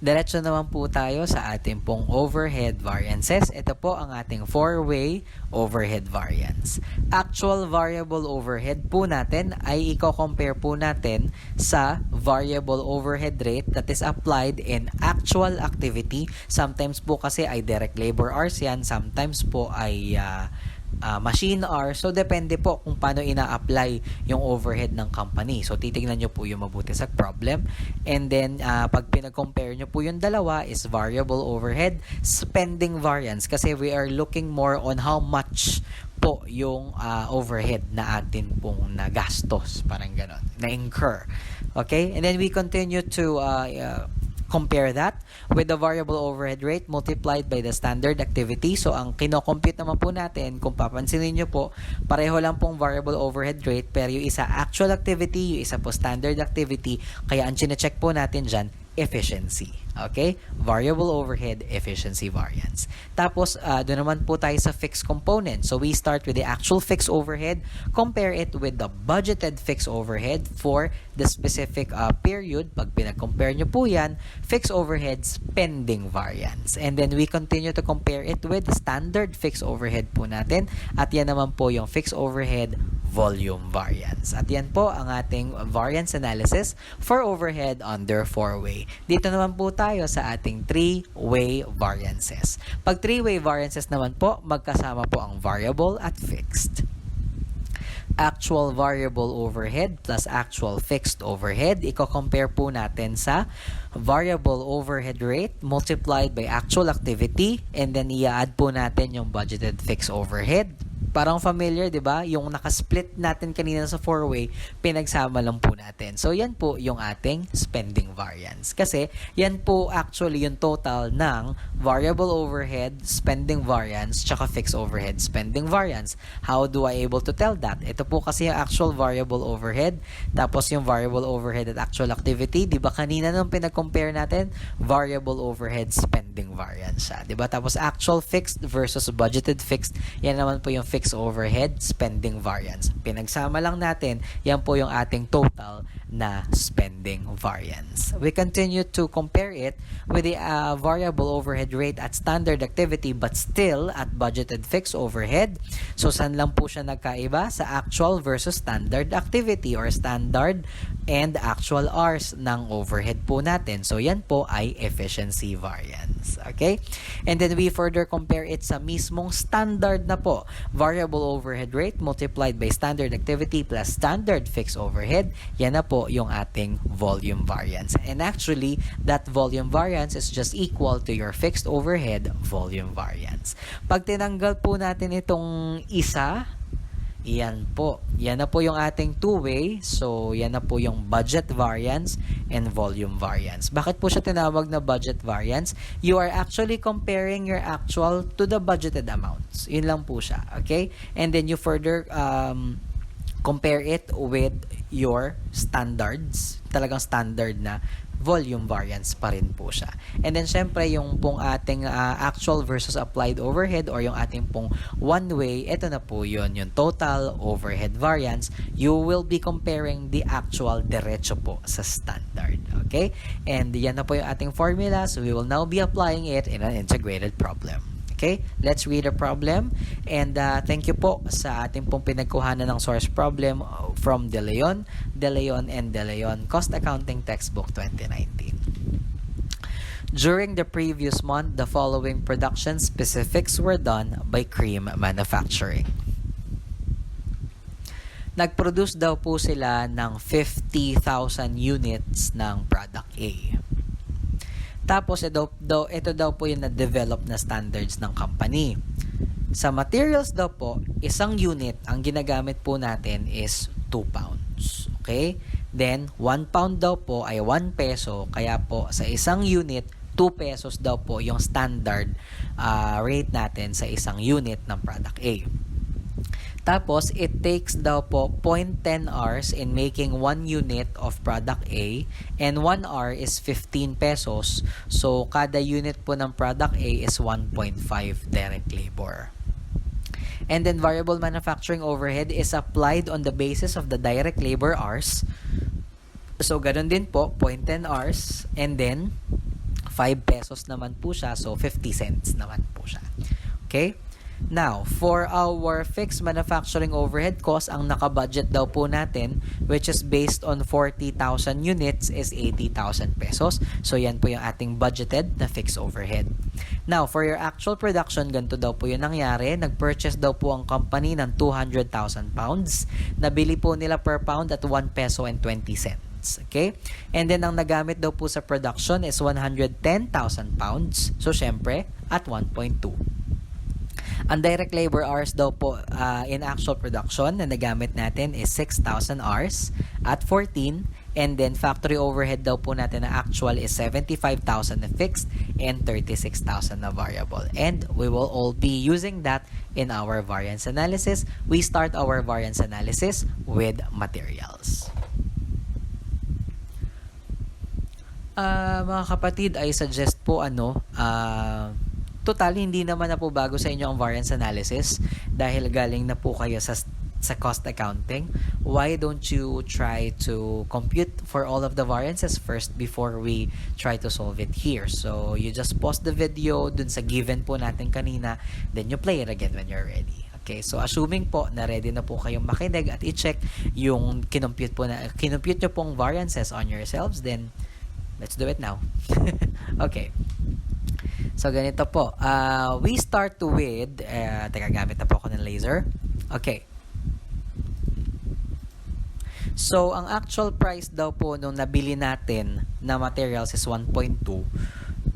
Diretso naman po tayo sa ating pong overhead variances. Ito po ang ating 4-way overhead variance. Actual variable overhead po natin ay i-compare po natin sa variable overhead rate that is applied in actual activity. Sometimes po kasi ay direct labor hours yan. Sometimes po ay machine hours. So, depende po kung paano ina-apply yung overhead ng company. So, titignan nyo po yung mabuti sa problem. And then, pag pinag-compare nyo po yung dalawa is variable overhead, spending variance. Kasi we are looking more on how much po yung overhead na atin pong nagastos. Parang ganon. Na-incur. Okay? And then, we continue to compare that with the variable overhead rate multiplied by the standard activity. So, ang kino-compute naman po natin, kung papansinin nyo po, pareho lang pong variable overhead rate, pero yung isa actual activity, yung isa po standard activity, kaya ang chine-check po natin dyan, efficiency. Okay? Variable overhead efficiency variance. Tapos, doon naman po tayo sa fixed component. So, we start with the actual fixed overhead, compare it with the budgeted fixed overhead for the specific period. Pag pinag-compare nyo po yan, fixed overhead spending variance. And then, we continue to compare it with standard fixed overhead po natin. At yan naman po yung fixed overhead volume variance. At yan po ang ating variance analysis for overhead under 4-way. Dito naman po tayo sa ating 3-way variances. Pag 3-way variances naman po, magkasama po ang variable at fixed. Actual variable overhead plus actual fixed overhead, i-compare po natin sa variable overhead rate multiplied by actual activity, and then i-add po natin yung budgeted fixed overhead. Parang familiar, di ba? Yung nakasplit natin kanina sa 4-way, pinagsama lang po natin. So, yan po yung ating spending variance. Kasi, yan po actually yung total ng variable overhead spending variance tsaka fixed overhead spending variance. How do I able to tell that? Ito po kasi yung actual variable overhead, tapos yung variable overhead at actual activity. Di ba kanina nung pinag-compare natin, variable overhead spending variance siya. Di ba? Tapos actual fixed versus budgeted fixed, yan naman po yung fixed overhead spending variance. Pinagsama lang natin, yan po yung ating total na spending variance. We continue to compare it with the variable overhead rate at standard activity but still at budgeted fixed overhead. So, saan lang po siya nagkaiba? Sa actual versus standard activity or standard and actual hours ng overhead po natin. So, yan po ay efficiency variance. Okay? And then we further compare it sa mismong standard na po. Variable overhead rate multiplied by standard activity plus standard fixed overhead. Yan na po yung ating volume variance. And actually, that volume variance is just equal to your fixed overhead volume variance. Pag tinanggal po natin itong isa, yan po. Yan na po yung ating two-way. So, yan na po yung budget variance and volume variance. Bakit po siya tinawag na budget variance? You are actually comparing your actual to the budgeted amounts. Yun lang po siya. Okay? And then you further compare it with your standards. Talagang standard na volume variance pa rin po siya. And then, syempre, yung pong ating actual versus applied overhead or yung ating pong one-way, ito na po yun, yung total overhead variance. You will be comparing the actual derecho po sa standard. Okay? And yan na po yung ating formula. So, we will now be applying it in an integrated problem. Okay, let's read the problem. And thank you po sa ating pong pinagkuhanan ng source problem from De Leon and De Leon Cost Accounting Textbook 2019. During the previous month, the following production specifics were done by Cream Manufacturing. Nag-produce daw po sila ng 50,000 units ng product A. Tapos, ito daw po yung na-develop na standards ng company. Sa materials daw po, isang unit, ang ginagamit po natin is 2 pounds. Okay? Then, 1 pound daw po ay 1 peso. Kaya po, sa isang unit, 2 pesos daw po yung standard rate natin sa isang unit ng product A. Tapos, it takes daw po 0.10 hours in making 1 unit of product A and 1 hour is 15 pesos. So, kada unit po ng product A is 1.5 direct labor. And then, variable manufacturing overhead is applied on the basis of the direct labor hours. So, ganun din po, 0.10 hours and then 5 pesos naman po siya. So, 50 cents naman po siya. Okay? Now, for our fixed manufacturing overhead cost, ang nakabudget daw po natin, which is based on 40,000 units, is 80,000 pesos. So, yan po yung ating budgeted na fixed overhead. Now, for your actual production, ganito daw po yung nangyari. Nag-purchase daw po ang company ng 200,000 pounds. Nabili po nila per pound at 1 peso and 20 cents. Okay? And then, ang nagamit daw po sa production is 110,000 pounds. So, syempre, at 1.2. Ang direct labor hours daw po in actual production na nagamit natin is 6,000 hours at 14. And then factory overhead daw po natin na actual is 75,000 na fixed and 36,000 na variable. And we will all be using that in our variance analysis. We start our variance analysis with materials. Mga kapatid, I suggest po total, hindi naman na po bago sa inyo ang variance analysis dahil galing na po kayo sa cost accounting. Why don't you try to compute for all of the variances first before we try to solve it here? So, you just pause the video dun sa given po natin kanina, then you play it again when you're ready. Okay, so assuming po na ready na po kayong makinig at i-check yung kinompute nyo pong variances on yourselves, then let's do it now. Okay. So, ganito po. We start with, teka, gamit na po ako ng laser. Okay. So, ang actual price daw po nung nabili natin na materials is 1.2.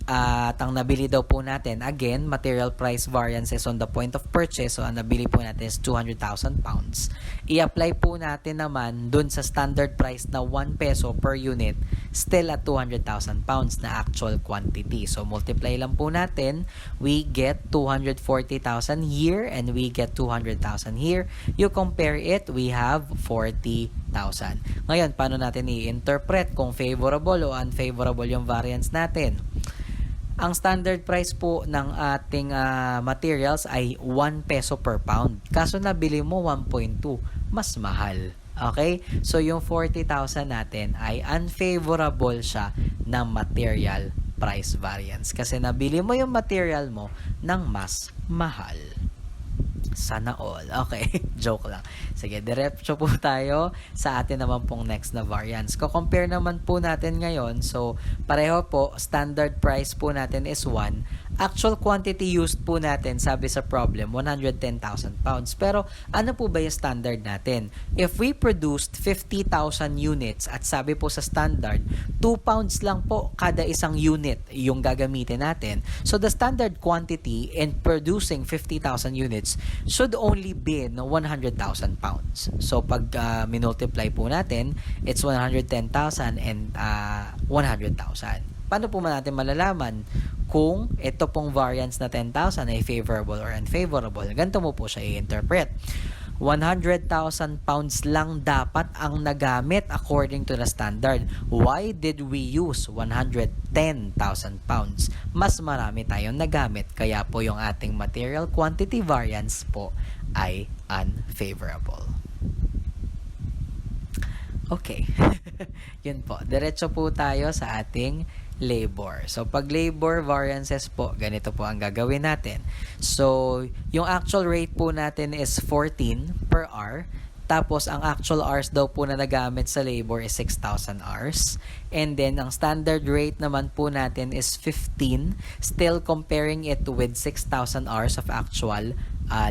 At ang nabili daw po natin, again, material price variances on the point of purchase. So, ang nabili po natin is 200,000 pounds. I-apply po natin naman dun sa standard price na 1 peso per unit, still at 200,000 pounds na actual quantity. So, multiply lang po natin. We get 240,000 here and we get 200,000 here. You compare it, we have 40,000. Ngayon, paano natin i-interpret kung favorable o unfavorable yung variance natin? Ang standard price po ng ating materials ay 1 peso per pound. Kaso nabili mo 1.2, mas mahal. Okay? So, yung 40,000 natin ay unfavorable siya ng material price variance. Kasi nabili mo yung material mo ng mas mahal. Sana all. Okay, joke lang. Sige, diretso po tayo sa atin naman pong next na variance. Ko-compare naman po natin ngayon. So, pareho po, standard price po natin is 1. Actual quantity used po natin, sabi sa problem, 110,000 pounds. Pero, ano po ba yung standard natin? If we produced 50,000 units at sabi po sa standard, 2 pounds lang po kada isang unit yung gagamitin natin. So, the standard quantity in producing 50,000 units should only be 100,000 pounds. So, pag minultiply po natin, it's 110,000 and 100,000. Paano po natin malalaman kung ito pong variance na 10,000 ay favorable or unfavorable? Ganito mo po siya i-interpret. 100,000 pounds lang dapat ang nagamit according to the standard. Why did we use 110,000 pounds? Mas marami tayong nagamit, kaya po yung ating material quantity variance po ay unfavorable. Okay. Yun po. Diretso po tayo sa ating labor. So, pag labor variances po, ganito po ang gagawin natin. So, yung actual rate po natin is 14 per hour. Tapos, ang actual hours daw po na nagamit sa labor is 6,000 hours. And then, ang standard rate naman po natin is 15. Still comparing it with 6,000 hours of actual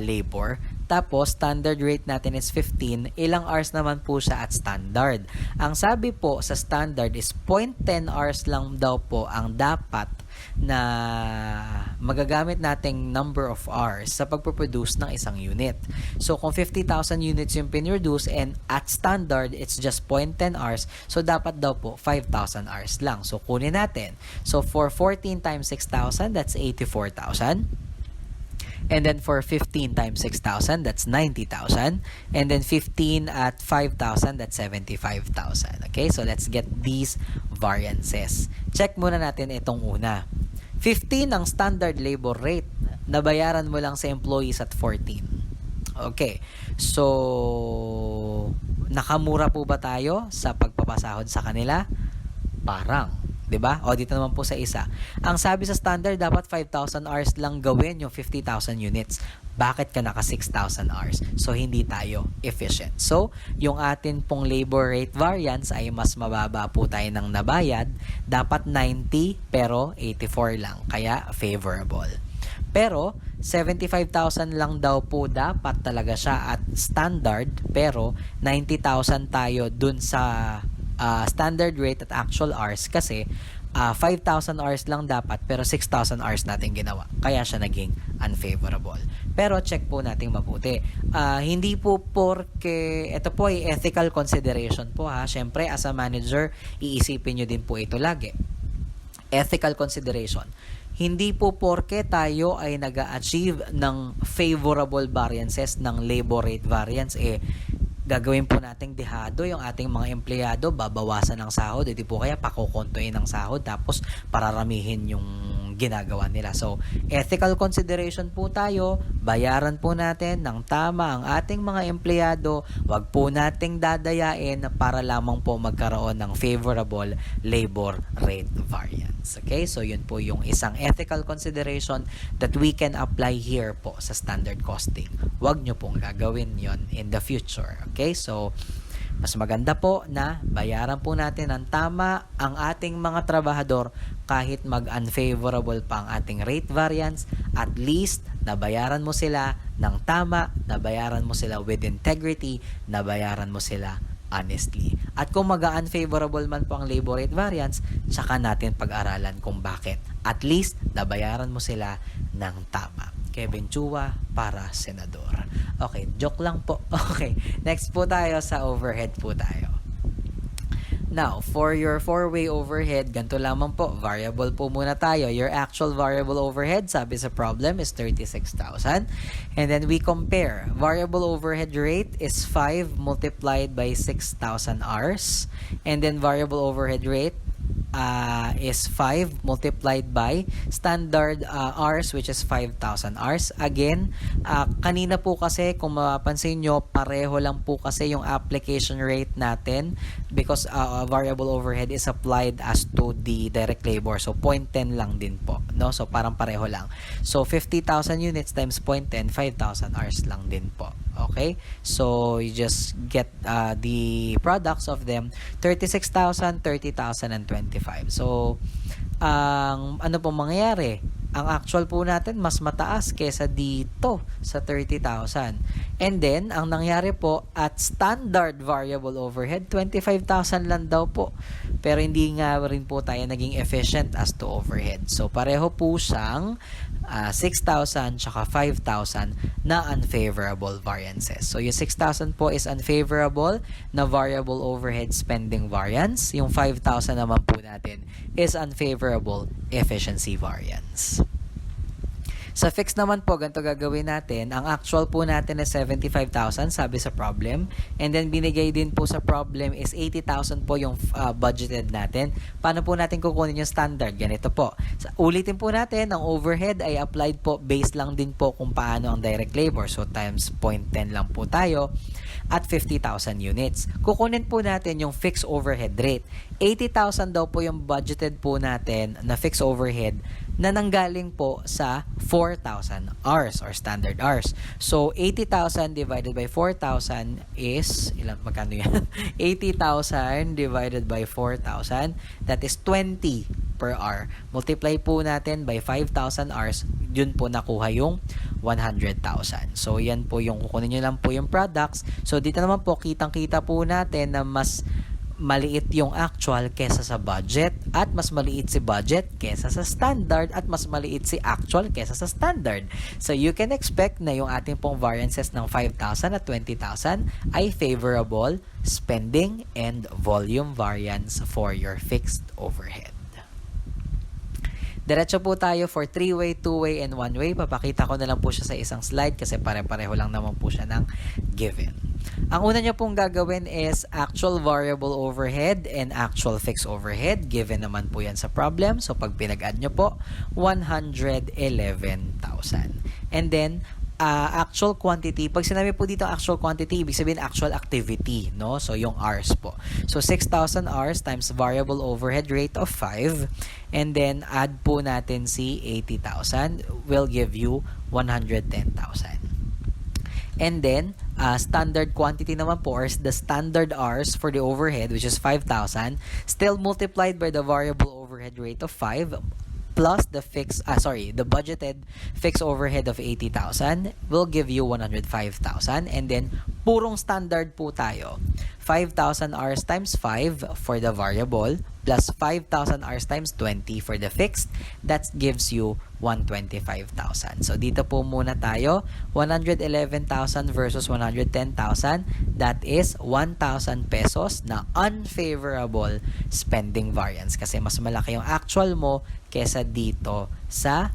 labor. Tapos, standard rate natin is 15. Ilang hours naman po siya at standard? Ang sabi po sa standard is 0.10 hours lang daw po ang dapat na magagamit nating number of hours sa pagproduce ng isang unit. So, kung 50,000 units yung pinroduce and at standard, it's just 0.10 hours. So, dapat daw po 5,000 hours lang. So, kunin natin. So, for 14 times 6,000, that's 84,000. And then for 15 times 6,000, that's 90,000. And then 15 at 5,000, that's 75,000. Okay, so let's get these variances. Check muna natin itong una. 15 ang standard labor rate. Nabayaran mo lang sa employees at 14. Okay, so nakamura po ba tayo sa pagpapasahod sa kanila? Parang. 'Di ba? O dito naman po sa isa. Ang sabi sa standard dapat 5,000 hours lang gawin yung 50,000 units. Bakit ka naka 6,000 hours? So hindi tayo efficient. So yung atin pong labor rate variance ay mas mababa po tayo ng nabayad. Dapat 90 pero 84 lang. Kaya favorable. Pero 75,000 lang daw po dapat talaga siya at standard, pero 90,000 tayo dun sa standard rate at actual hours kasi 5,000 hours lang dapat pero 6,000 hours natin ginawa. Kaya siya naging unfavorable. Pero check po natin mabuti. Hindi po porke ito po ay ethical consideration po ha. Syempre as a manager, iisipin nyo din po ito lagi. Ethical consideration. Hindi po porke tayo ay nag-achieve ng favorable variances ng labor rate variance gagawin po nating dehado yung ating mga empleyado, babawasan ng sahod, hindi po kaya pakukontuin ng sahod tapos pararamihin yung ginagawa nila. So, ethical consideration po tayo, bayaran po natin ng tama ang ating mga empleyado, wag po nating dadayain para lamang po magkaroon ng favorable labor rate variance. Okay? So, yun po yung isang ethical consideration that we can apply here po sa standard costing. Wag nyo pong gagawin yon in the future. Okay? So, mas maganda po na bayaran po natin ng tama ang ating mga trabahador kahit mag-unfavorable pa ang ating rate variance. At least, nabayaran mo sila ng tama, nabayaran mo sila with integrity, nabayaran mo sila honestly. At kung mag-unfavorable man po ang labor rate variance, tsaka natin pag-aralan kung bakit. At least, nabayaran mo sila ng tama. Kevin Chua para senador. Okay, joke lang po. Okay, next po tayo sa overhead po tayo. Now, for your four-way overhead, ganito lamang po. Variable po muna tayo. Your actual variable overhead, sabi sa problem, is 36,000. And then we compare. Variable overhead rate is 5 multiplied by 6,000 hours. And then variable overhead rate, is 5 multiplied by standard hours, which is 5,000 hours. Again, kanina po kasi kung mapapansin nyo, pareho lang po kasi yung application rate natin because variable overhead is applied as to the direct labor. So 0.10 lang din po, no? So parang pareho lang. So 50,000 units times 0.10, 5,000 hours lang din po. Okay? So you just get the products of them, 36,000, 30,000, and 25. So ang ano po mangyayari? Ang actual po natin mas mataas kesa dito sa 30,000. And then, ang nangyari po at standard variable overhead, 25,000 lang daw po. Pero hindi nga rin po tayo naging efficient as to overhead. So, pareho po siyang 6,000 tsaka 5,000 na unfavorable variances. So, yung 6,000 po is unfavorable na variable overhead spending variance. Yung 5,000 naman po natin is unfavorable efficiency variance. Sa fixed naman po, ganito gagawin natin. Ang actual po natin is 75,000, sabi sa problem. And then, binigay din po sa problem is 80,000 po yung budgeted natin. Paano po natin kukunin yung standard? Ganito po. Ulitin po natin, ang overhead ay applied po, based lang din po kung paano ang direct labor. So, times 0.10 lang po tayo at 50,000 units. Kukunin po natin yung fixed overhead rate. 80,000 daw po yung budgeted po natin na fixed overhead na nanggaling po sa 4,000 hours or standard hours. So, 80,000 divided by 4,000 is, ilan, magkano yan? 80,000 divided by 4,000, that is 20 per hour. Multiply po natin by 5,000 hours, yun po nakuha yung 100,000. So, yan po yung, kukunin nyo lang po yung products. So, dito naman po, kitang-kita po natin na mas maliit yung actual kesa sa budget at mas maliit si budget kesa sa standard at mas maliit si actual kesa sa standard. So you can expect na yung ating pong variances ng 5,000 at 20,000 ay favorable spending and volume variance for your fixed overhead. Diretso po tayo for 3-way, 2-way, and 1-way. Papakita ko na lang po siya sa isang slide kasi pare-pareho lang naman po siya ng given. Ang una nyo pong gagawin is actual variable overhead and actual fixed overhead. Given naman po yan sa problem. So, pag pinag-add nyo po, 111,000. And then, actual quantity. Pag sinabi po dito actual quantity, ibig sabihin actual activity, no? So, yung hours po. So, 6,000 hours times variable overhead rate of 5. And then, add po natin si 80,000 will give you 110,000. And then, standard quantity naman po, or the standard hours for the overhead, which is 5,000, still multiplied by the variable overhead rate of 5, plus the the budgeted fixed overhead of 80,000 will give you 105,000. And then, purong standard po tayo. 5,000 hours times 5 for the variable, plus 5,000 hours times 20 for the fixed. That gives you 125,000. So, dito po muna tayo. 111,000 versus 110,000. That is 1,000 pesos na unfavorable spending variance. Kasi mas malaki yung actual mo kesa dito sa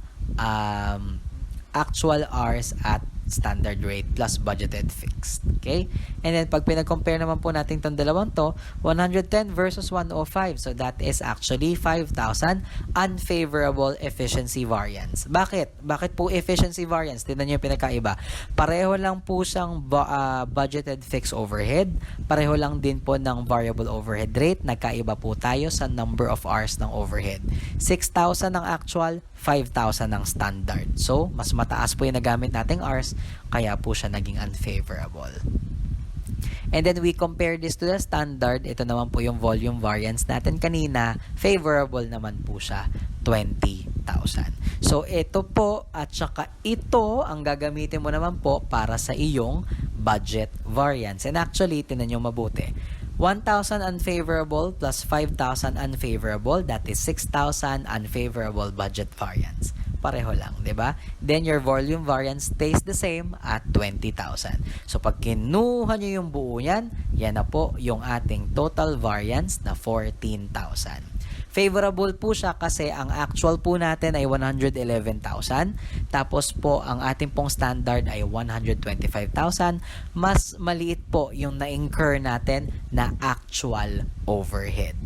actual hours at standard rate plus budgeted fixed. Okay? And then, pag pinag-compare naman po natin itong dalawang to, 110 versus 105. So, that is actually 5,000 unfavorable efficiency variance. Bakit? Bakit po efficiency variance? Tignan nyo yung pinakaiba. Pareho lang po siyang budgeted fixed overhead. Pareho lang din po ng variable overhead rate. Nagkaiba po tayo sa number of hours ng overhead. 6,000 ang actual, 5,000 ang standard. So, mas mataas po yung nagamit nating hours, kaya po siya naging unfavorable. And then, we compare this to the standard. Ito naman po yung volume variance natin kanina. Favorable naman po siya, 20,000. So, ito po at saka ito ang gagamitin mo naman po para sa iyong budget variance. And actually, tinan nyo mabuti. 1,000 unfavorable plus 5,000 unfavorable, that is 6,000 unfavorable budget variance. Pareho lang, di ba? Then your volume variance stays the same at 20,000. So pag kinuha nyo yung buo yan, yan na po yung ating total variance na 14,000. Favorable po siya kasi ang actual po natin ay 111,000. Tapos po, ang ating pong standard ay 125,000. Mas maliit po yung na-incur natin na actual overhead.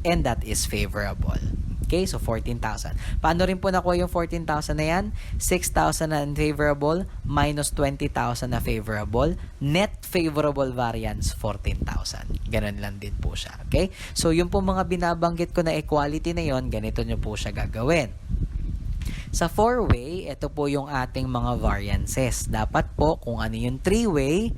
and that is favorable. Okay, so 14,000. Paano rin po nakuha yung 14,000 na yan? 6,000 na unfavorable minus 20,000 na favorable. Net favorable variance, 14,000. Ganun lang din po siya. Okay? So, yung po mga binabanggit ko na equality na yon, ganito nyo po siya gagawin. Sa 4-way, ito po yung ating mga variances. Dapat po, kung ano yung 3-way,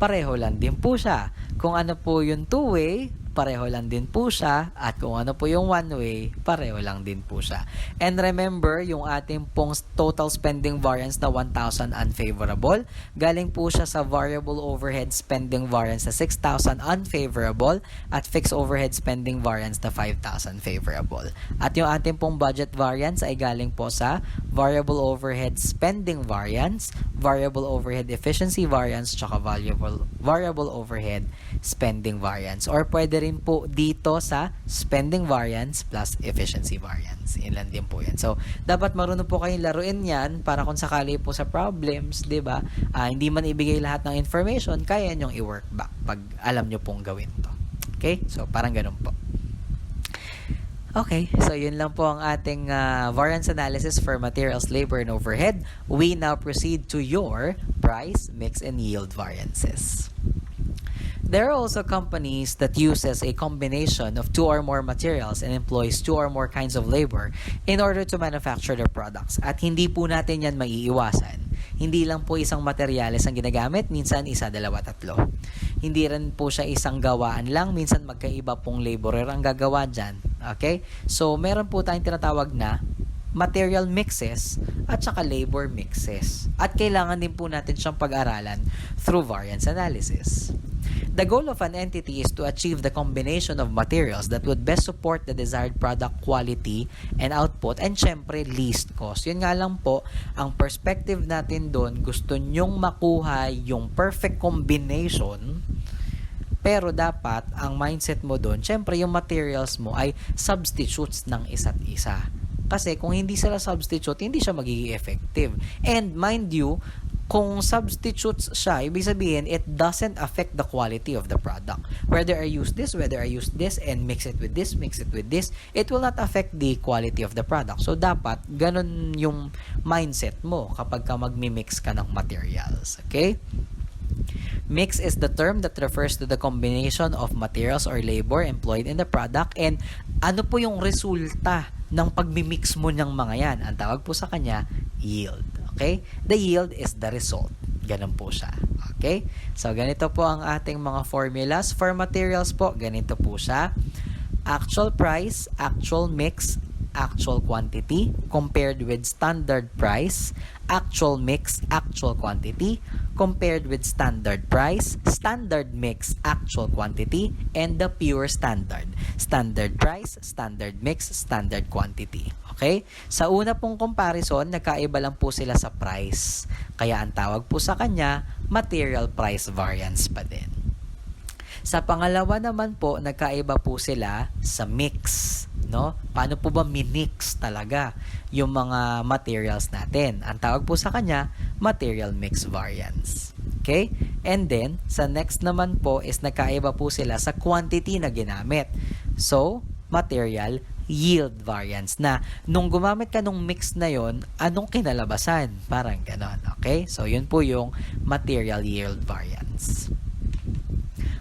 pareho lang din po siya. Kung ano po yung 2-way, pareho lang din po siya. At kung ano po yung 1-way, pareho lang din po siya. And remember, yung ating pong total spending variance na 1,000 unfavorable, galing po siya sa variable overhead spending variance na 6,000 unfavorable at fixed overhead spending variance na 5,000 favorable. At yung ating pong budget variance ay galing po sa variable overhead spending variance, variable overhead efficiency variance, tsaka variable overhead spending variance. Or pwede rin po dito sa spending variance plus efficiency variance. Ilan din po yan. So, dapat marunong po kayong laruin yan para kung sakali po sa problems, di ba? Hindi man ibigay lahat ng information, kaya nyong i-work back pag alam nyo pong gawin to. Okay? So, parang ganun po. Okay, so yun lang po ang ating variance analysis for materials, labor, and overhead. We now proceed to your price, mix, and yield variances. There are also companies that uses a combination of 2 or more materials and employs 2 or more kinds of labor in order to manufacture their products. At hindi po natin yan maiiwasan. Hindi lang po isang materyales ang ginagamit, minsan isa, dalawa, tatlo. Hindi rin po siya isang gawaan lang, minsan magkaiba pong laborer ang gagawa dyan. Okay? So, meron po tayong tinatawag na material mixes at saka labor mixes. At kailangan din po natin siyang pag-aralan through variance analysis. The goal of an entity is to achieve the combination of materials that would best support the desired product quality and output and syempre least cost. Yun nga lang po, ang perspective natin doon, gusto nyong makuha yung perfect combination, pero dapat ang mindset mo doon, syempre yung materials mo ay substitutes ng isa't isa. Kasi kung hindi sila substitute, hindi siya magiging effective. And mind you, kung substitutes siya, ibig sabihin, it doesn't affect the quality of the product. Whether I use this, and mix it with this, it will not affect the quality of the product. So, dapat, ganun yung mindset mo kapag ka magmi-mix ka ng materials. Okay? Mix is the term that refers to the combination of materials or labor employed in the product. And ano po yung resulta ng pagmi-mix mo ng mga yan? Ang tawag po sa kanya, yield. Okay? The yield is the result. Ganun po siya. Okay? So, ganito po ang ating mga formulas. For materials po, ganito po siya. Actual price, actual mix, actual quantity compared with standard price, actual mix, actual quantity compared with standard price, standard mix, actual quantity, and the pure standard. Standard price, standard mix, standard quantity. Okay? Sa una pong comparison, nagkaiba lang po sila sa price. Kaya ang tawag po sa kanya, material price variance pa din. Sa pangalawa naman po, nagkaiba po sila sa mix. No? Paano po ba minix talaga yung mga materials natin? Ang tawag po sa kanya, material mix variance. Okay? And then, sa next naman po is nagkaiba po sila sa quantity na ginamit. So, material yield variance na nung gumamit ka nung mix na yon, anong kinalabasan? Parang ganon. Okay? So, yun po yung material yield variance.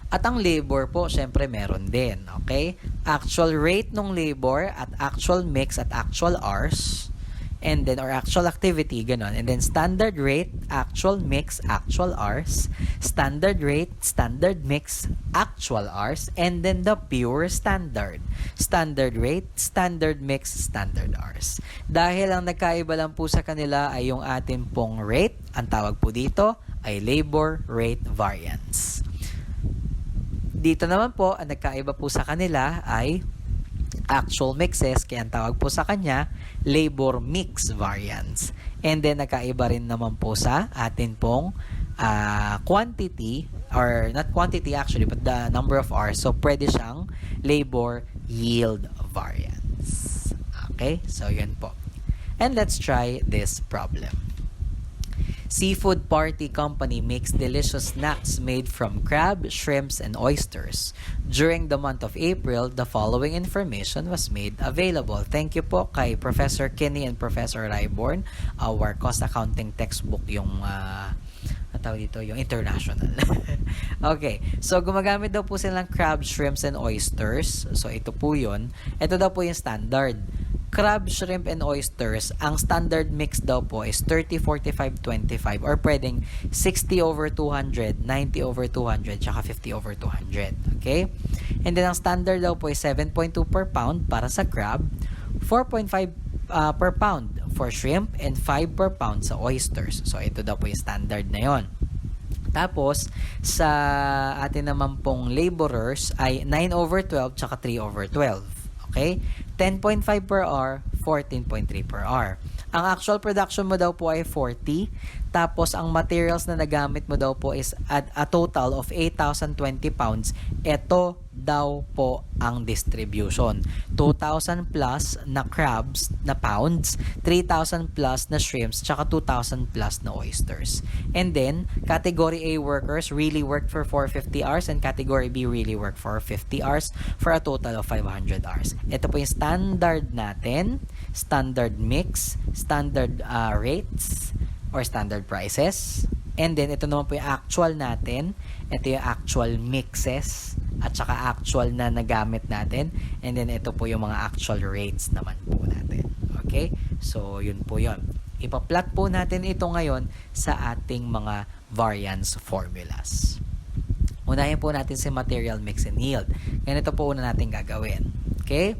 At ang labor po, syempre meron din. Okay? Actual rate ng labor at actual mix at actual hours. And then, or actual activity, ganon. And then, standard rate, actual mix, actual hours. Standard rate, standard mix, actual hours. And then, the pure standard. Standard rate, standard mix, standard hours. Dahil ang nagkaiba lang po sa kanila ay yung ating pong rate. Ang tawag po dito ay labor rate variance. Dito naman po, ang nagkaiba po sa kanila ay actual mixes, kaya ang tawag po sa kanya, labor mix variance. And then, nagkaiba rin naman po sa atin pong quantity, or not quantity actually, but the number of hours. So, pwede siyang labor yield variance. Okay? So, yun po. And let's try this problem. Seafood Party Company makes delicious snacks made from crab, shrimps, and oysters. During the month of April, the following information was made available. Thank you po kay Professor Kinney and Professor Ryborn. Our cost accounting textbook yung yung international. Okay. So, gumagamit daw po sila ng crab, shrimps, and oysters. So, ito po yun. Ito daw po yung standard. Crab, shrimp, and oysters, ang standard mix daw po is 30-45-25 or pwedeng 60/200, 90/200, tsaka 50/200. Okay? And then, ang standard daw po is 7.2 per pound para sa crab, 4.5 per pound for shrimp, and 5 per pound sa oysters. So, ito daw po yung standard na yon. Tapos, sa atin naman pong laborers ay 9/12 tsaka 3/12. Okay? 10.5 per hour, 14.3 per hour. Ang actual production mo daw po ay 40. Tapos, ang materials na nagamit mo daw po is at a total of 8,020 pounds. Ito daw po ang distribution. 2,000 plus na crabs na pounds, 3,000 plus na shrimps, tsaka 2,000 plus na oysters. And then, Category A workers really worked for 450 hours and Category B really worked for 50 hours for a total of 500 hours. Ito po yung standard natin, standard mix, standard rates, or standard prices. And then, ito naman po yung actual natin. Ito yung actual mixes at saka actual na nagamit natin. And then, ito po yung mga actual rates naman po natin. Okay? So, yun po yun. Ipa-plot po natin ito ngayon sa ating mga variance formulas. Unahin po natin si material mix and yield. Ganito po una natin gagawin. Okay?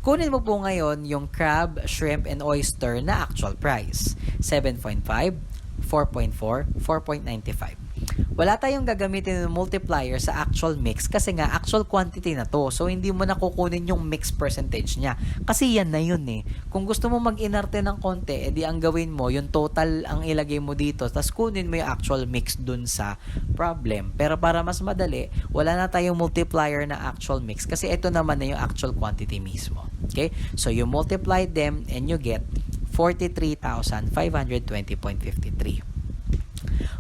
Kunin mo po ngayon yung crab, shrimp, and oyster na actual price. 7.5, 4.4, 4.95. Wala tayong gagamitin ng multiplier sa actual mix kasi nga actual quantity na to. So, hindi mo na kukunin yung mix percentage niya. Kasi yan na yun eh. Kung gusto mo mag-inarte ng konti, edi ang gawin mo, yung total ang ilagay mo dito, tapos kunin mo yung actual mix dun sa problem. Pero para mas madali, wala na tayong multiplier na actual mix kasi ito naman na yung actual quantity mismo. Okay? So, you multiply them and you get 43,520.53.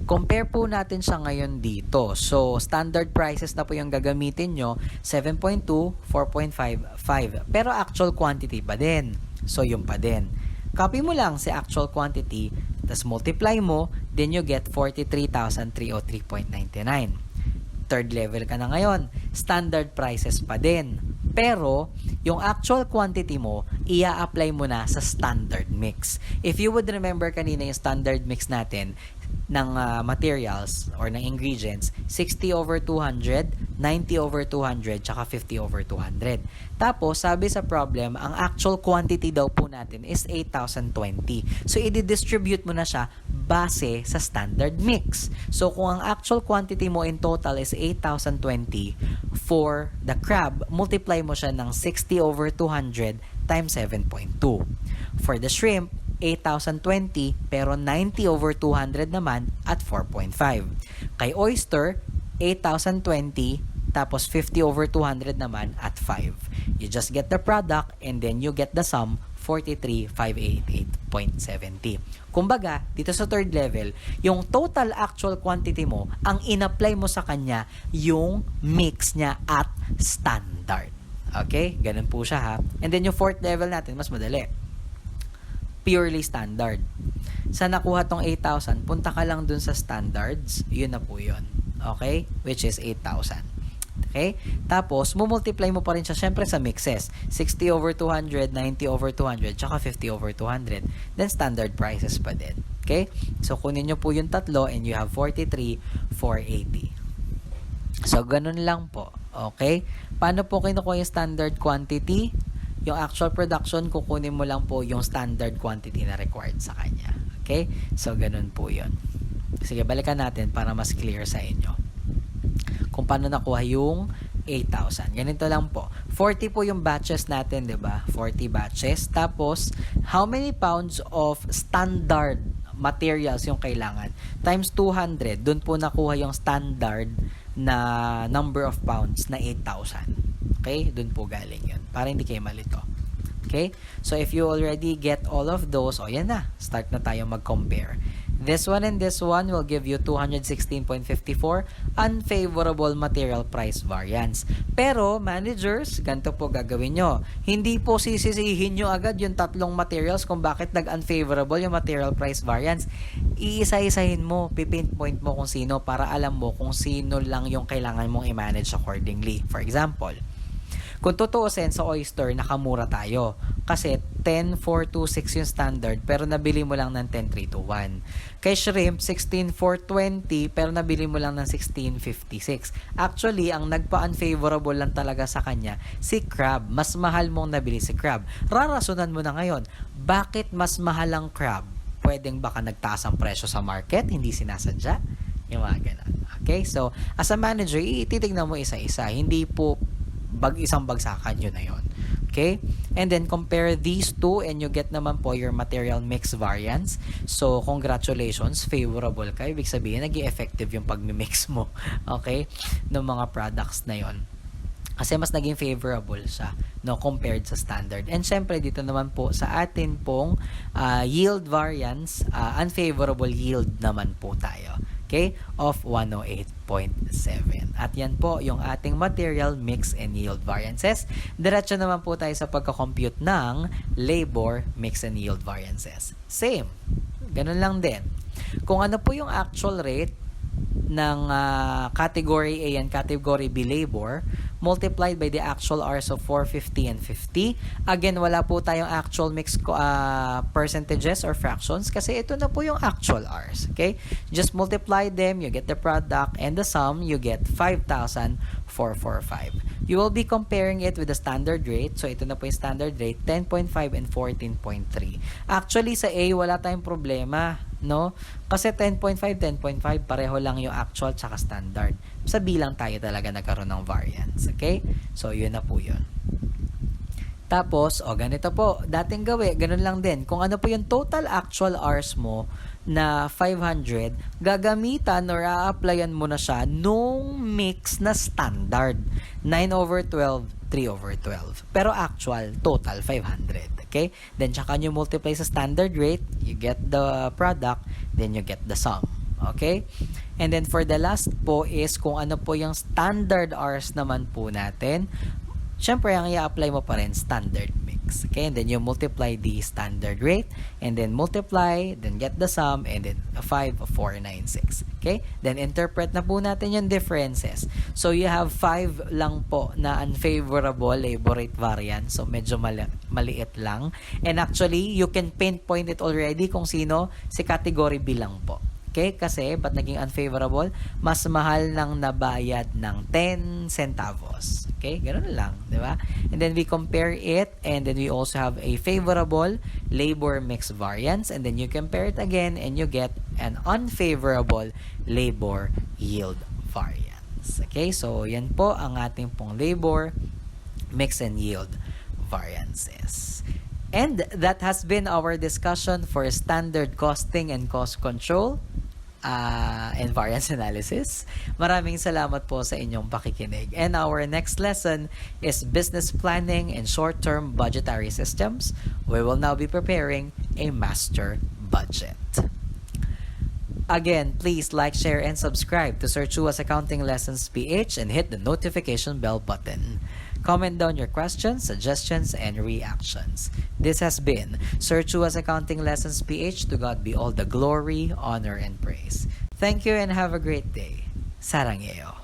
Compare po natin siya ngayon dito. So, standard prices na po yung gagamitin nyo, 7.2, 4.5, 5. Pero actual quantity pa din. So, yung pa din. Copy mo lang si actual quantity, tas multiply mo, then you get 43,303.99. Third level ka na ngayon. Standard prices pa din. Pero, yung actual quantity mo, ia-apply mo na sa standard mix. If you would remember kanina yung standard mix natin ng materials or ng ingredients, 60/200, 90/200, tsaka 50/200. Tapos, sabi sa problem, ang actual quantity daw po natin is 8,020. So, i-distribute mo na siya base sa standard mix. So, kung ang actual quantity mo in total is 8,020 for the crab, multiply mo siya ng 60/200 times 7.2. For the shrimp, 8,020 pero 90/200 naman at 4.5. Kay oyster, 8,020 tapos 50/200 naman at 5. You just get the product and then you get the sum 43,588.70. Kumbaga, dito sa third level, yung total actual quantity mo, ang in-apply mo sa kanya yung mix niya at standard. Okay? Ganun po siya ha. And then yung fourth level natin, mas madali. Purely standard. Sa nakuha tong 8,000, punta ka lang dun sa standards, yun na po yun. Okay? Which is 8,000. Okay? Tapos, multiply mo pa rin siya syempre sa mixes. 60/200, 90/200, tsaka 50/200. Then, standard prices pa din. Okay? So, kunin nyo po yung tatlo and you have 43,480. So, ganun lang po. Okay? Paano po kinukuha yung standard quantity? Yung actual production, kukunin mo lang po yung standard quantity na required sa kanya. Okay? So, ganun po yun. Sige, balikan natin para mas clear sa inyo. Kung paano nakuha yung 8,000. Ganito lang po. 40 po yung batches natin, di ba? 40 batches. Tapos, how many pounds of standard materials yung kailangan? Times 200. Doon po nakuha yung standard na number of pounds na 8,000. Okay? Doon po galing yun. Para hindi kayo malito. Okay? So, if you already get all of those, yan na. Start na tayo mag-compare. This one and this one will give you 216.54 unfavorable material price variance. Pero, managers, ganito po gagawin nyo. Hindi po sisisihin nyo agad yung tatlong materials kung bakit nag-unfavorable yung material price variance. Iisa-isahin mo, pipinpoint mo kung sino para alam mo kung sino lang yung kailangan mong i-manage accordingly. For example, kung tutuusin sa oyster, nakamura tayo. Kasi 10,426 yung standard, pero nabili mo lang ng 10,321. Kay shrimp, 16,420, pero nabili mo lang ng 16,56. Actually, ang nagpa-unfavorable lang talaga sa kanya, si crab. Mas mahal mong nabili si crab. Rarasunan mo na ngayon, bakit mas mahal ang crab? Pwedeng baka nagtaas ang presyo sa market, hindi sinasadya? Yung mga ganun. Okay? So, as a manager, ititignan mo isa-isa. Hindi po isang bagsakan yun na yun. Okay? And then, compare these two and you get naman po your material mix variance. So, congratulations, favorable ka. Ibig sabihin, nag-i-effective yung pag-mix mo. Okay? Ng mga products na yun. Kasi mas naging favorable siya, no, compared sa standard. And syempre, dito naman po sa atin pong yield variance, unfavorable yield naman po tayo. Okay, of 108.7. At yan po yung ating material mix and yield variances. Diretso naman po tayo sa pagka-compute ng labor mix and yield variances. Same. Ganun lang din. Kung ano po yung actual rate ng category A and category B labor multiplied by the actual hours of 450 and 50. Again, wala po tayong actual mix percentages or fractions kasi ito na po yung actual hours. Okay? Just multiply them, you get the product, and the sum, you get 5,445. You will be comparing it with the standard rate. So, ito na po yung standard rate, 10.5 and 14.3. Actually, sa A, wala tayong problema. No? Kasi 10.5, 10.5, pareho lang yung actual tsaka standard. Sa bilang tayo talaga nagkaroon ng variance. Okay? So, yun na po yun. Tapos, ganito po. Dating ganun lang din. Kung ano po yung total actual hours mo na 500, gagamitan or a-applyan mo na siya nung mix na standard. 9/12, 3/12. Pero actual, total, 500. Okay? Then, tsaka nyo multiply sa standard rate, you get the product, then you get the sum. Okay? And then, for the last po is kung ano po yung standard hours naman po natin. Siyempre, ang i-apply mo pa rin, standard mix. Okay? And then, you multiply the standard rate, and then multiply, then get the sum, and then 5,496. Okay? Then, interpret na po natin yung differences. So, you have 5 lang po na unfavorable labor rate variance. So, medyo maliit lang. And actually, you can pinpoint it already kung sino, si category B lang po. Okay? Kasi, ba't naging unfavorable? Mas mahal ng nabayad ng 10 centavos. Okay? Ganun lang. Diba? And then, we compare it, and then we also have a favorable labor mix variance, and then you compare it again, and you get an unfavorable labor yield variance. Okay? So, yan po ang ating pong labor mix and yield variances. And that has been our discussion for standard costing and cost control and variance analysis. Maraming salamat po sa inyong pakikinig. And our next lesson is business planning and short-term budgetary systems. We will now be preparing a master budget. Again, please like, share, and subscribe to Sir Chua's Accounting Lessons PH and hit the notification bell button. Comment down your questions, suggestions, and reactions. This has been Sir Chua's Accounting Lessons PH. To God be all the glory, honor, and praise. Thank you and have a great day. Sarangeo.